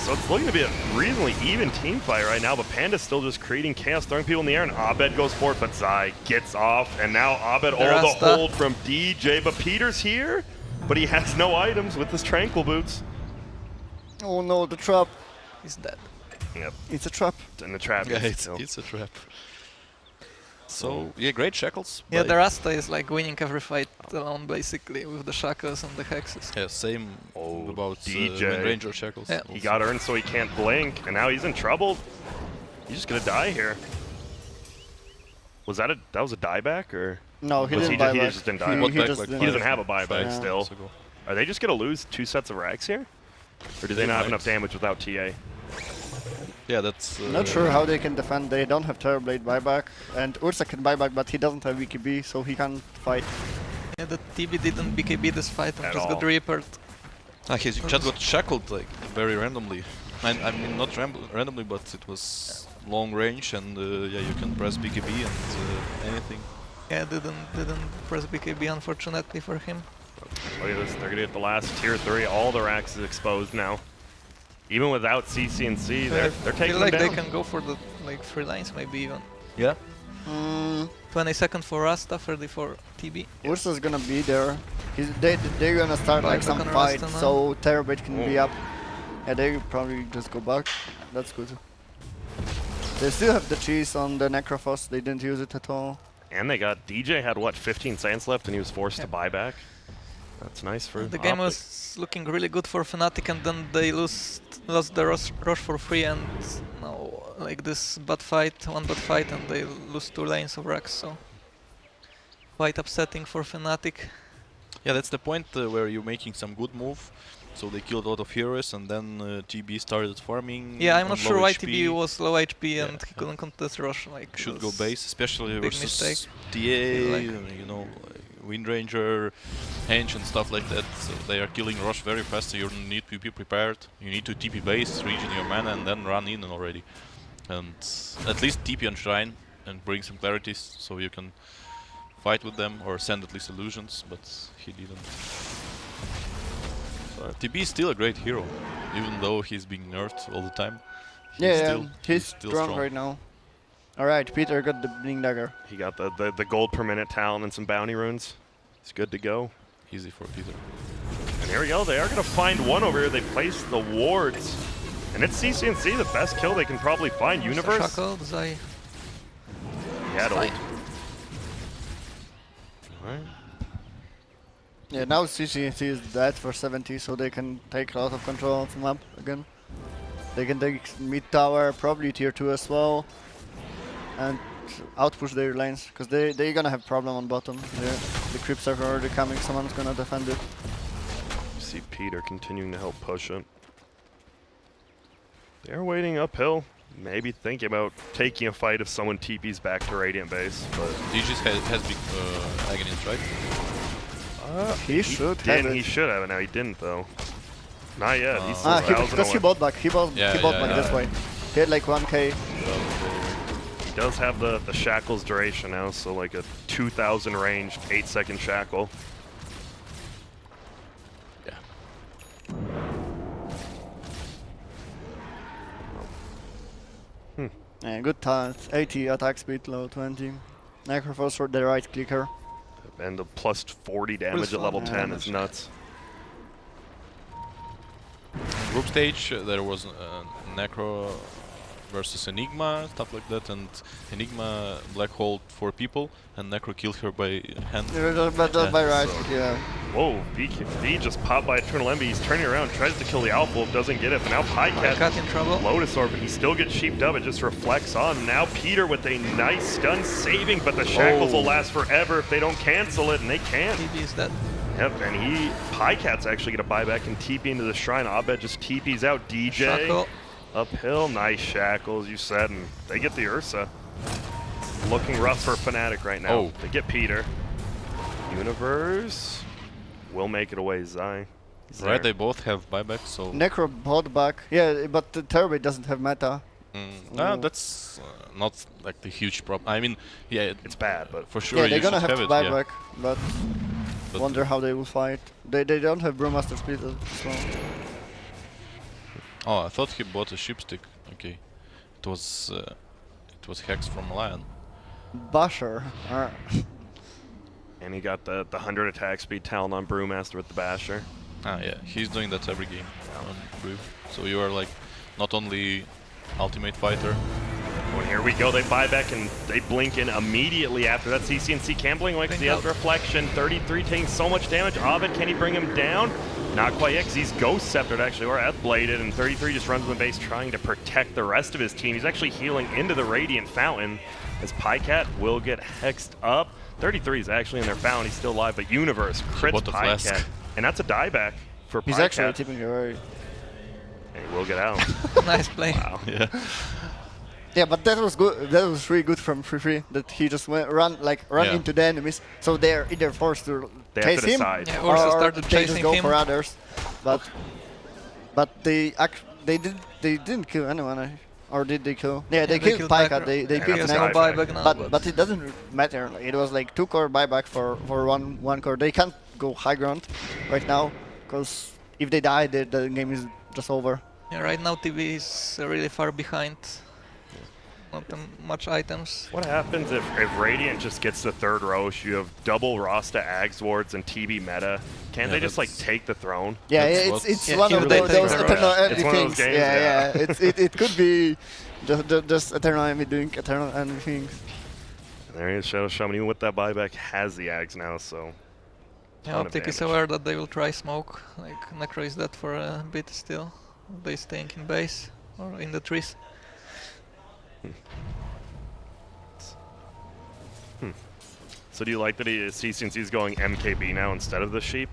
S1: So it's looking to be a reasonably even team fight right now, but Panda's still just creating chaos, throwing people in the air, and Abed goes for it, but Zai gets off, and now Abed all the
S4: Rasta.
S1: hold from DJ, but Peter's here, but he has no items with his Tranquil Boots.
S3: Oh no, the trap!
S4: He's dead.
S1: Yep,
S3: It's a trap.
S1: and the trap
S2: Yeah,
S1: is
S2: it's a trap. So, yeah, great shackles.
S4: Yeah,
S2: by-
S4: the Rasta is like winning every fight alone basically with the shackles and the hexes.
S2: Yeah, same
S1: Oh,
S2: about
S1: DJ.
S2: mid-ranger shackles.
S4: Yeah.
S1: He got earned so he can't blink, and now he's in trouble. He's just gonna die here. Was that was a dieback, or?
S3: No, he
S1: Was
S3: didn't
S1: he
S3: buy
S1: ju- he
S3: back.
S1: just didn't die?
S3: He,
S2: Bought
S3: he
S2: back
S3: just
S2: like
S3: didn't
S1: He doesn't
S3: buy
S1: have a buyback
S2: Five
S1: still.
S2: months ago.
S1: Are they just gonna lose 2 sets of racks here? Or do they
S2: They
S1: not have
S2: might.
S1: enough damage without TA?
S2: Yeah, that's...
S3: Not sure how they can defend. They don't have Terrorblade buyback, and Ursa can buyback, but he doesn't have BKB, so he can't fight.
S4: Yeah, the TB didn't BKB this fight and
S1: At
S4: just got
S1: all.
S4: reapered.
S2: He just got shackled like very randomly. I mean, not randomly, but it was long range, and yeah, you can press BKB and anything.
S4: Yeah, didn't press BKB unfortunately for him.
S1: Look at this, they're gonna get the last tier 3. All the racks is exposed now. Even without CCNC, they're
S4: I
S1: taking
S4: feel
S1: them
S4: like they
S1: down.
S4: can go for the like 3 lines maybe even.
S2: Yeah.
S4: 20 seconds for Rasta, 30 for TB.
S3: Ursa's gonna be there. They're gonna start like
S4: Buyback
S3: some
S4: on
S3: fight,
S4: Rasta now.
S3: so Terrorblade can be
S1: Oh.
S3: up. Yeah, they probably just go back. That's good. They still have the cheese on the Necrophos. They didn't use it at all.
S1: And they got DJ had what 15 seconds left, and he was forced to
S4: Yeah.
S1: buy back. That's nice for
S4: The game
S1: OpTic.
S4: was looking really good for Fnatic, and then they lost the rush for free, and now like this bad fight, one bad fight, and they lose 2 lanes of racks, so quite upsetting for Fnatic.
S2: Yeah, that's the point where you're making some good move. So they killed a lot of heroes, and then TB started farming.
S4: Yeah, I'm
S2: on
S4: not
S2: low
S4: sure why
S2: HP.
S4: TB was low HP
S2: Yeah.
S4: and he couldn't contest rush. Like it
S2: Should go
S4: was
S2: base, especially
S4: big
S2: versus
S4: mistake.
S2: TA,
S4: Like-
S2: you know, Wind Ranger, Henge and stuff like that. So they are killing rush very fast, so you need to be prepared. You need to TP base, regen your mana, and then run in already. And at least TP on Shrine and bring some clarities so you can fight with them or send at least illusions, but he didn't. TB is still a great hero, even though he's being nerfed all the time.
S3: He's
S2: still
S3: strong right now. Alright, Peter got the Bling Dagger.
S1: He got the gold per minute talent and some bounty runes. He's good to go.
S2: Easy for Peter.
S1: And here we go. They are going to find one over here. They place the wards. And it's CCNC, the best kill they can probably find. Universe.
S4: Shackle, Zai.
S1: He had ult.
S4: Fine.
S1: Alright.
S3: Yeah, now CCNC is dead for 70, so they can take a lot of control of the map again. They can take mid tower, probably tier 2 as well, and outpush their lanes, because they're gonna have problem on bottom. The creeps are already coming, someone's gonna defend it.
S1: You see Peter continuing to help push it. They're waiting uphill. Maybe thinking about taking a fight if someone TP's back to Radiant base, but
S2: Digis has big Aghanim's, right?
S3: He should have
S1: didn't.
S3: it.
S1: He should have it. Now he didn't though. Not yet. He's still
S3: Because
S1: 1,000
S3: he
S1: away.
S3: bought back. He bought
S2: Yeah,
S3: back,
S2: yeah.
S3: that's why. He had like 1k.
S1: He does have the shackles duration now, so like a 2,000 range, 8-second shackle.
S3: Yeah, good talent. 80 attack speed, low 20. Necrophos for the right clicker.
S1: And the plus 40 damage at level 10 is nuts.
S2: Group stage, there was Necro versus Enigma, stuff like that, and Enigma black hole 4 people, and Necro killed her by hand.
S3: But
S2: Yeah.
S3: by right,
S1: So-
S3: yeah.
S1: Whoa, V just popped by Eternal Envy. He's turning around, tries to kill the Alpha Wolf, doesn't get it, but now Pycat
S4: Cat in trouble.
S1: Lotus Orb, but he still gets sheeped up. It just reflects on. Now Peter with a nice stun saving, but the shackles will last forever if they don't cancel it, and they can't.
S4: TB is dead.
S1: Yep, and Pycat's actually going to buy back and TP into the shrine. Abed just TP's out. DJ
S4: Shackle.
S1: uphill, nice shackles, you said, and they get the Ursa. Looking rough for Fnatic right now.
S2: Oh.
S1: They get Peter. Universe will make it away, Zai. He's
S2: Right,
S1: there.
S2: they both have buyback, so
S3: Necro bought back. Yeah, but the Turbate doesn't have meta.
S2: that's not like the huge problem. I mean, yeah,
S1: It's bad, but
S2: for sure
S3: Yeah,
S2: you
S3: they're gonna
S2: should
S3: have
S2: have
S3: to
S2: it.
S3: buy
S2: Yeah.
S3: back, but
S2: But
S3: wonder how they will fight. They don't have Brewmaster Split as well.
S2: oh, I thought he bought a ship stick. Okay, it was Hex from Lion.
S3: Basher.
S1: and he got the 100 attack speed talent on Brewmaster with the Basher.
S2: Ah, yeah, he's doing that every game on Brew. So you are like not only ultimate fighter.
S1: Well, here we go. They buy back and they blink in immediately after that. CCNC Campbelling like the
S4: out.
S1: other reflection. 33 taking so much damage. Ovid, can he bring him down? Not quite yet, 'cause he's Ghost Sceptered actually, or F-Bladed, and 33 just runs in the base trying to protect the rest of his team. He's actually healing into the Radiant Fountain as Pycat will get hexed up. 33 is actually in their fountain. He's still alive, but Universe crits
S2: bought the
S1: Pycat.
S2: flask.
S1: And that's a dieback for
S3: He's
S1: Pycat.
S3: actually tipping it right.
S1: And he will get out.
S4: Nice play.
S1: Wow.
S2: Yeah.
S3: Yeah, but that was good. That was really good from Free that he just run
S2: Yeah.
S3: into the enemies. So they're either forced to
S1: They have
S3: chase
S1: to
S3: him,
S1: decide.
S4: Yeah,
S3: or
S4: Ursa started
S3: they just
S4: chasing
S3: go
S4: him.
S3: for others. But they didn't kill anyone, or did they kill? Yeah, they
S4: they
S3: killed
S4: killed
S3: Pycat.
S4: Pycat.
S3: They
S1: Yeah,
S3: killed
S1: that's
S4: no
S1: a
S3: Necro.
S1: buyback.
S4: buyback now.
S3: But it doesn't matter. It was like 2 core buyback for one core. They can't go high ground right now because if they die, the game is just over.
S4: Yeah, right now TB is really far behind. Not much items.
S1: What happens if Radiant just gets the third Roche? You have double Rasta Agswards and TB meta. Can't
S2: Yeah,
S1: they just like
S2: that's-
S1: take the throne?
S3: Yeah,
S2: That's
S3: it's
S2: what-
S3: it's
S4: Yeah,
S3: one
S4: he
S3: of
S4: related
S3: those
S4: to
S3: eternal
S1: It's
S3: enemy
S1: one of those
S3: things.
S1: games,
S3: yeah. It could be just eternal enemy doing eternal enemy things.
S1: There he is, Shadow Shaman. Even with that buyback, has the Ags now, so.
S4: Yeah,
S1: ton of
S4: OpTic is
S1: damage.
S4: aware that they will try smoke. Like Necro is dead for a bit still. They staying in base or in the trees.
S1: So do you like that CCNC is going MKB now instead of the sheep?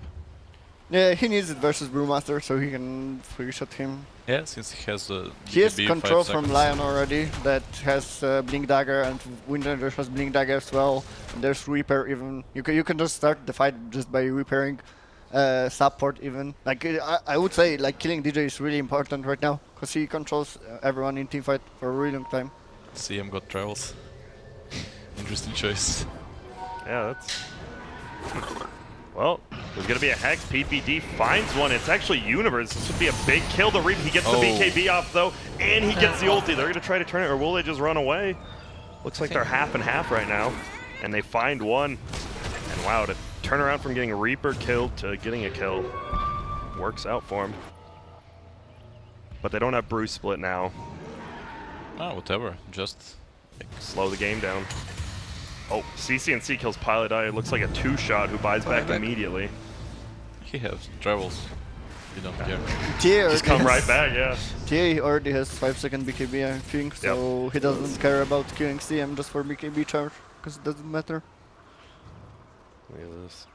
S3: Yeah, he needs it versus Brewmaster so he can free shot him.
S2: Yeah, since he has the
S3: He has
S2: BKB,
S3: control
S2: 5
S3: from
S2: seconds.
S3: Lion already that has Blink Dagger, and Windrunner has Blink Dagger as well. And there's Reaper even. You can just start the fight just by repairing support even. Like I would say like killing DJ is really important right now because he controls everyone in teamfight for a really long time.
S2: CM got travels. Interesting choice.
S1: Yeah, that's. Well, there's going to be a Hex. PPD finds one. It's actually Universe. This would be a big kill to Reap. He gets the
S2: Oh.
S1: BKB off, though, and he gets the ulti. They're going to try to turn it, or will they just run away? Looks like they're half and half right now. And they find one. And wow, to turn around from getting Reaper killed to getting a kill works out for him. But they don't have Bruce split now.
S2: Ah, whatever. Just
S1: Slow the game down. Oh, CCNC kills Pilot Eye. It looks like a 2-shot who buys back
S4: Buyback.
S1: immediately.
S2: he has travels. You don't care.
S3: Tier
S1: Just come right back, yeah.
S3: Tier already has 5-second BKB I think, so he doesn't care about killing CM just for BKB charge because it doesn't matter.
S1: Look at this.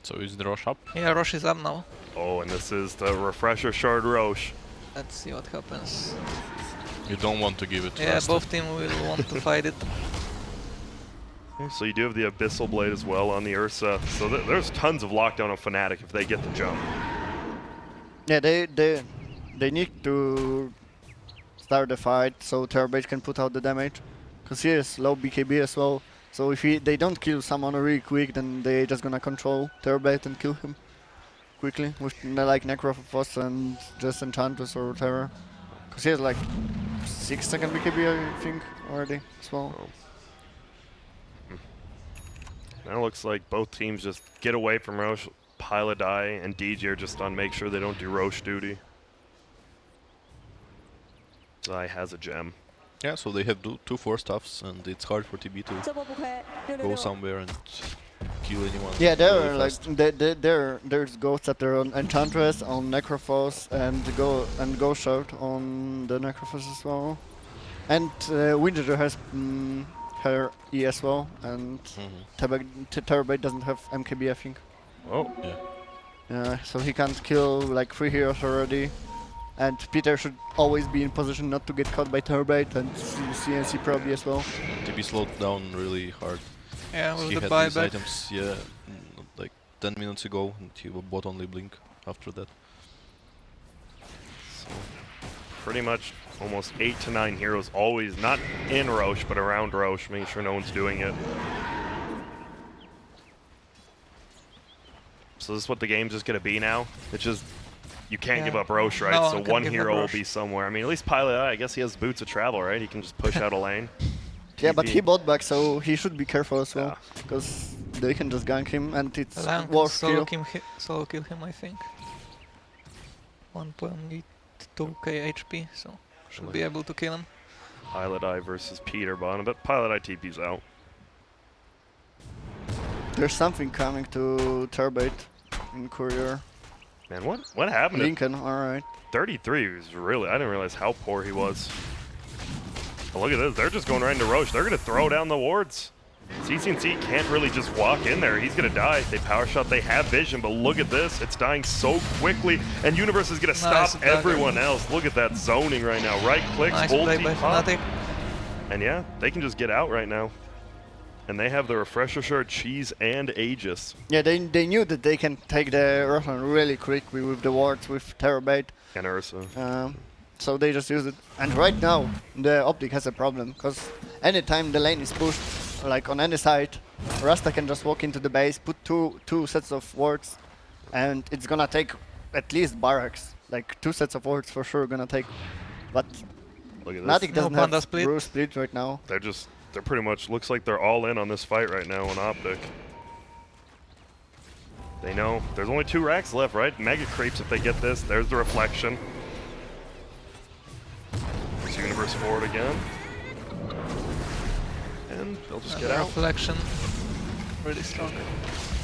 S2: So is the rush up?
S4: Yeah, Roche is up now.
S1: Oh, and this is the Refresher Shard Roche.
S4: Let's see what happens.
S2: You don't want to give it to
S4: Yeah,
S2: Rasta.
S4: both team will want to fight it.
S1: So you do have the Abyssal Blade as well on the Ursa. So there's tons of lockdown on Fnatic if they get the jump.
S3: Yeah, they need to start the fight so Terrorblade can put out the damage. Because he has low BKB as well. So if they don't kill someone really quick, then they just gonna control Terrorblade and kill him quickly with like Necrophos and just Enchantress or whatever. Because he has like 6-second BKB I think already as well.
S1: Now it looks like both teams just get away from Roche. Pilot die and DJ are just on make sure they don't do Roche duty. Zai has a gem.
S2: Yeah, so they have two 4-staffs, and it's hard for TB to go somewhere and kill anyone.
S3: Yeah, there
S2: really
S3: are like
S2: fast.
S3: there's Ghost Scepter on Enchantress, on Necrophos, and Go Shot on the Necrophos as well. And Winter has her E as well, and Terabate doesn't have MKB, I think.
S1: Oh,
S2: Yeah.
S3: So he can't kill like 3 heroes already. And Peter should always be in position not to get caught by Terabate, and CNC probably as well.
S2: TB slowed down really hard.
S4: Yeah, with
S2: He
S4: the
S2: had these
S4: buyback.
S2: items, yeah, like 10 minutes ago, and he bought only Blink after that.
S1: so pretty much almost 8 to 9 heroes, always not in Roche, but around Roche, making sure no one's doing it. So this is what the game's just gonna be now. It's just you can't
S4: Yeah.
S1: give up Roche, right?
S4: No
S1: So
S4: one can
S1: one
S4: give up
S1: hero will
S4: Roche.
S1: be somewhere. I mean, at least Pilot, I guess he has boots of travel, right? He can just push out a lane.
S3: Yeah, but
S1: TB.
S3: he bought back, so he should be careful as well,
S1: Yeah.
S3: because they can just gank him, and it's
S4: Lion can
S3: worth
S4: solo
S3: kill.
S4: solo kill him, I think. 1.2k HP, so should be able to kill him.
S1: Pilot Eye versus Peter bottom, but Pilot Eye TP's out.
S3: There's something coming to Terabate in Courier.
S1: Man, what happened? to
S3: Lincoln, alright.
S1: 33 was really, I didn't realize how poor he was. But look at this, they're just going right into Roche. They're going to throw down the wards. CCNC can't really just walk in there. He's going to die. They power shot, they have vision, but look at this. It's dying so quickly, and Universe is going to
S4: Nice
S1: stop
S4: dagger.
S1: everyone else. Look at that zoning right now. Right clicks,
S4: Nice play
S1: ulti,
S4: by
S1: pop.
S4: Fnatic.
S1: And yeah, they can just get out right now. And they have the Refresher Shirt, Cheese, and Aegis.
S3: Yeah, they knew that they can take the Russian really quickly with the wards, with Terabate.
S1: And Ursa.
S3: So they just use it. And right now, the OpTic has a problem, because anytime the lane is pushed, like on any side, Rasta can just walk into the base, put two sets of wards, and it's gonna take at least barracks. Like 2 sets of wards for sure gonna take. But
S1: Look at this.
S3: Fnatic doesn't
S4: Panda
S3: have
S4: split.
S3: Bruce split right now.
S1: They're pretty much, looks like they're all in on this fight right now on OpTic. They know there's only 2 racks left, right? Mega creeps if they get this. There's the reflection. There's Universe forward again. And they'll just get out.
S4: Reflection. Really strong.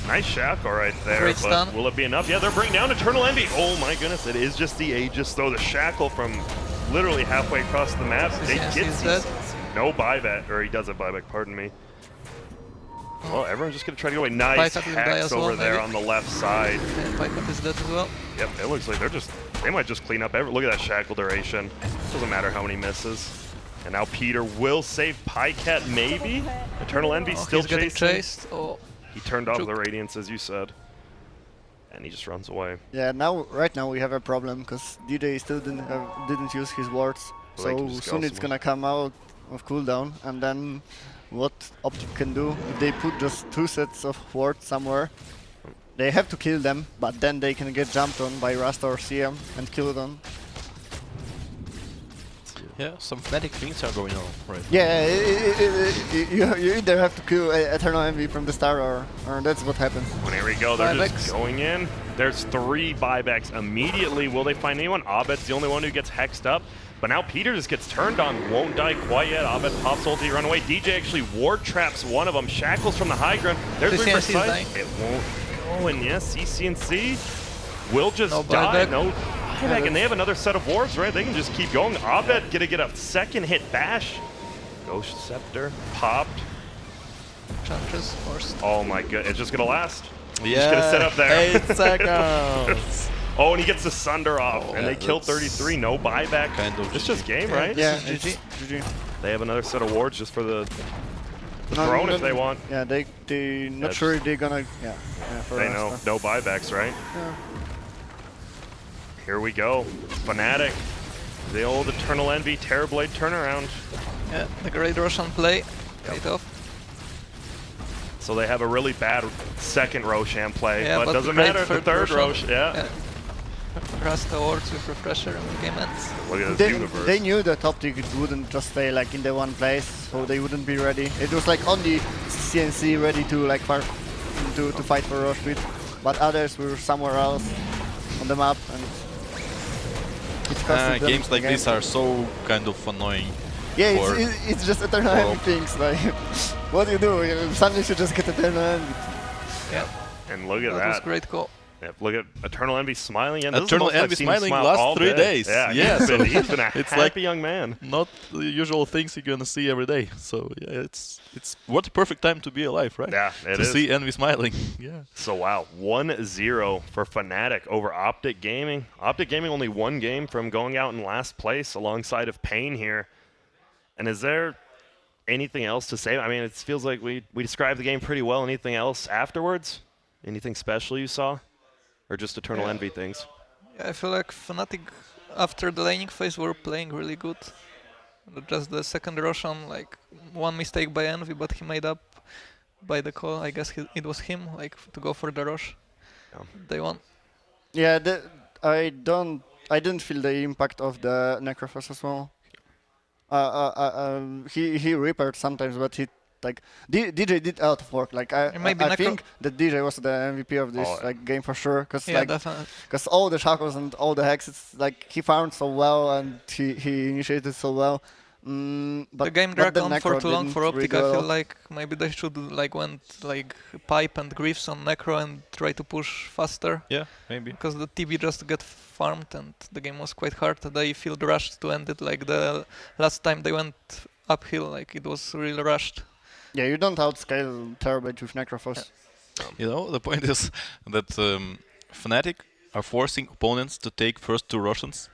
S1: Nice shackle right there,
S4: Great
S1: but
S4: stun.
S1: will it be enough? Yeah, they're bringing down Eternal Envy. Oh my goodness, it is just the Aegis though. The shackle from literally halfway across the map. They
S4: Yes,
S1: get
S4: he's dead.
S1: no buyback, or he does have buyback, pardon me. Well, everyone's just gonna try to go away. Nice
S4: Pycat will die
S1: hacks
S4: as
S1: over
S4: well,
S1: there
S4: maybe.
S1: on the left side.
S4: And Pycat is dead as well.
S1: Yep, it looks like they might just clean up look at that shackle duration. Doesn't matter how many misses. And now Peter will save Pycat maybe? Eternal Envy
S4: Oh,
S1: still
S4: he's getting
S1: chasing.
S4: chased. Oh,
S1: He turned off
S4: Juke.
S1: the Radiance as you said. And he just runs away.
S3: Yeah, right now we have a problem, because DJ still didn't use his wards.
S1: Well, they can
S3: So
S1: just
S3: soon
S1: go
S3: it's
S1: somewhere.
S3: gonna come out of cooldown, and then what OpTic can do, if they put just 2 sets of wards somewhere, they have to kill them, but then they can get jumped on by Rasta or CM and kill them.
S2: Yeah, some Fnatic things are going on right
S3: Yeah, you either have to kill Eternal Envy from the start, or that's what happens.
S1: Well, here we go. They're
S4: Buybacks.
S1: just going in. There's 3 buybacks immediately. Will they find anyone? Abed's the only one who gets hexed up. But now Peter just gets turned on. Won't die quite yet. Abed pops ulti, run away. DJ actually ward traps one of them. Shackles from the high ground. There's
S4: CCNC is
S1: Reaper
S4: dying.
S1: sight. It won't go. And yes, CCNC will just
S4: No
S1: die.
S4: buyback.
S1: No buyback. And they have another set of wards, right? They can just keep going. Abed gonna get a second hit bash. Ghost Scepter popped.
S4: Enchantress forced.
S1: Oh my god. It's just gonna last.
S2: Yeah,
S1: Just gonna sit up there.
S2: 8 seconds.
S1: Oh, and he gets the Sunder off,
S2: Oh,
S1: and
S2: yeah,
S1: they kill
S2: that's
S1: 33, no buyback.
S2: kind of
S1: It's
S2: GG.
S1: just game, right?
S3: Yeah,
S4: This is
S3: it's GG.
S1: They have another set of wards just for the
S3: No,
S1: throne
S3: no,
S1: if they want.
S3: Yeah, they not
S1: That's-
S3: sure if they're gonna. Yeah, for
S1: They know,
S3: Rasta.
S1: no buybacks, right?
S3: Yeah.
S1: Here we go. Fnatic, the old Eternal Envy, Terrorblade turnaround.
S4: Yeah, the great Russian play. Paid off.
S1: So they have a really bad second Roshan play,
S4: Yeah,
S1: but
S4: but
S1: doesn't
S4: great
S1: matter. The
S4: third
S1: third
S4: Roshan.
S1: Roshan, yeah.
S4: Rasta wards with refresher and the game ends.
S1: Look at this
S3: They,
S1: universe.
S3: they knew that OpTic wouldn't just stay like in the one place, so they wouldn't be ready. It was like only CNC ready to like to fight for Rush with, but others were somewhere else on the map, and it costed them
S2: Games
S3: the
S2: like
S3: game.
S2: this are so kind of annoying.
S3: Yeah,
S2: for-
S3: it's just eternal
S2: for
S3: envy things. Like, what do? Suddenly you just get eternal envy.
S4: Yeah,
S1: And look at
S4: that was
S1: that.
S4: great call.
S1: Yep, look at Eternal Envy smiling. And this is the
S2: Eternal
S1: most I've
S2: Envy
S1: seen him
S2: smiling
S1: smile
S2: last
S1: all
S2: 3
S1: day.
S2: days.
S1: Yeah,
S2: Yeah,
S1: he's
S2: so
S1: been a
S2: it's
S1: happy
S2: like-
S1: young man.
S2: Not the usual things you're gonna see every day. So yeah, it's what a perfect time to be alive, right?
S1: Yeah, it
S2: to
S1: is.
S2: see Envy smiling. Yeah.
S1: So wow, 1-0 for Fnatic over OpTic Gaming. OpTic Gaming only one game from going out in last place alongside of Pain here. And is there anything else to say? I mean, it feels like we described the game pretty well. Anything else afterwards? Anything special you saw? Or just Eternal Envy things?
S4: Yeah, I feel like Fnatic after the laning phase were playing really good. Just the second Roshan, like one mistake by Envy, but he made up by the call. I guess it was him, like to go for the Rosh.
S1: Yeah.
S4: They won.
S3: Yeah, I didn't feel the impact of the Necrophos as well. He repaired sometimes, but he like DJ did a lot of work. Like I
S4: Maybe
S3: I
S4: Necro-
S3: think that DJ was the MVP of this
S1: Oh, yeah.
S3: like game for sure, because
S4: Yeah,
S3: like
S4: definitely.
S3: because all the shackles and all the hexes, like he farmed so well and he initiated so well. But
S4: The game
S3: but
S4: dragged
S3: the
S4: on for
S3: Necro
S4: too long
S3: didn't
S4: for
S3: really
S4: OpTic.
S3: do a
S4: I feel
S3: lot.
S4: like maybe they should like went like pipe and Griefs on Necro and try to push faster.
S2: Yeah, maybe.
S4: Because the TB just get farmed and the game was quite hard. They feel rushed to end it. Like the last time they went uphill, like it was really rushed.
S3: Yeah, you don't outscale Terabage with Necrophos.
S2: You know, the point is that Fnatic are forcing opponents to take first 2 Russians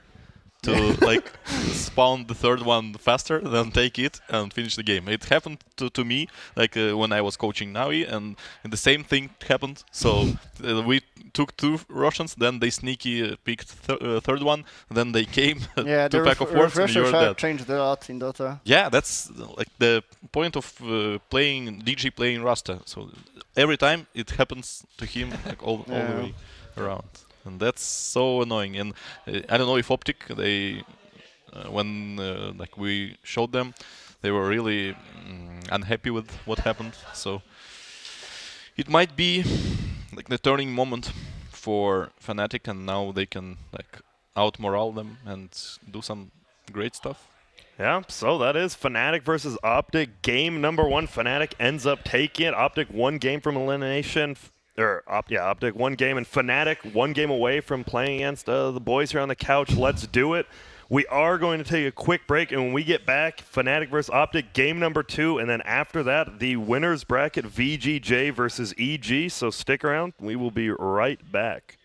S2: to like spawn the third one faster, then take it and finish the game. It happened to me like when I was coaching Navi, and the same thing happened. So we took 2 Russians, then they sneaky picked third one, then they came
S3: Yeah,
S2: 2
S3: the
S2: pack of wards, and
S3: refresher
S2: you're
S3: shard
S2: dead.
S3: changed a lot in Dota.
S2: Yeah, that's like the point of playing DG playing Rasta. So every time it happens to him like all the
S3: Yeah.
S2: way around, and that's so annoying. And I don't know if OpTic they when like we showed them, they were really unhappy with what happened. So it might be like the turning moment for Fnatic, and now they can like out morale them and do some great stuff.
S1: Yeah, so that is Fnatic versus OpTic. Game number 1, Fnatic ends up taking it. OpTic 1 game from elimination. OpTic 1 game, and Fnatic 1 game away from playing against the boys here on the couch. Let's do it. We are going to take a quick break, and when we get back, Fnatic versus OpTic, game number 2, and then after that, the winners bracket, VGJ versus EG. So stick around. We will be right back.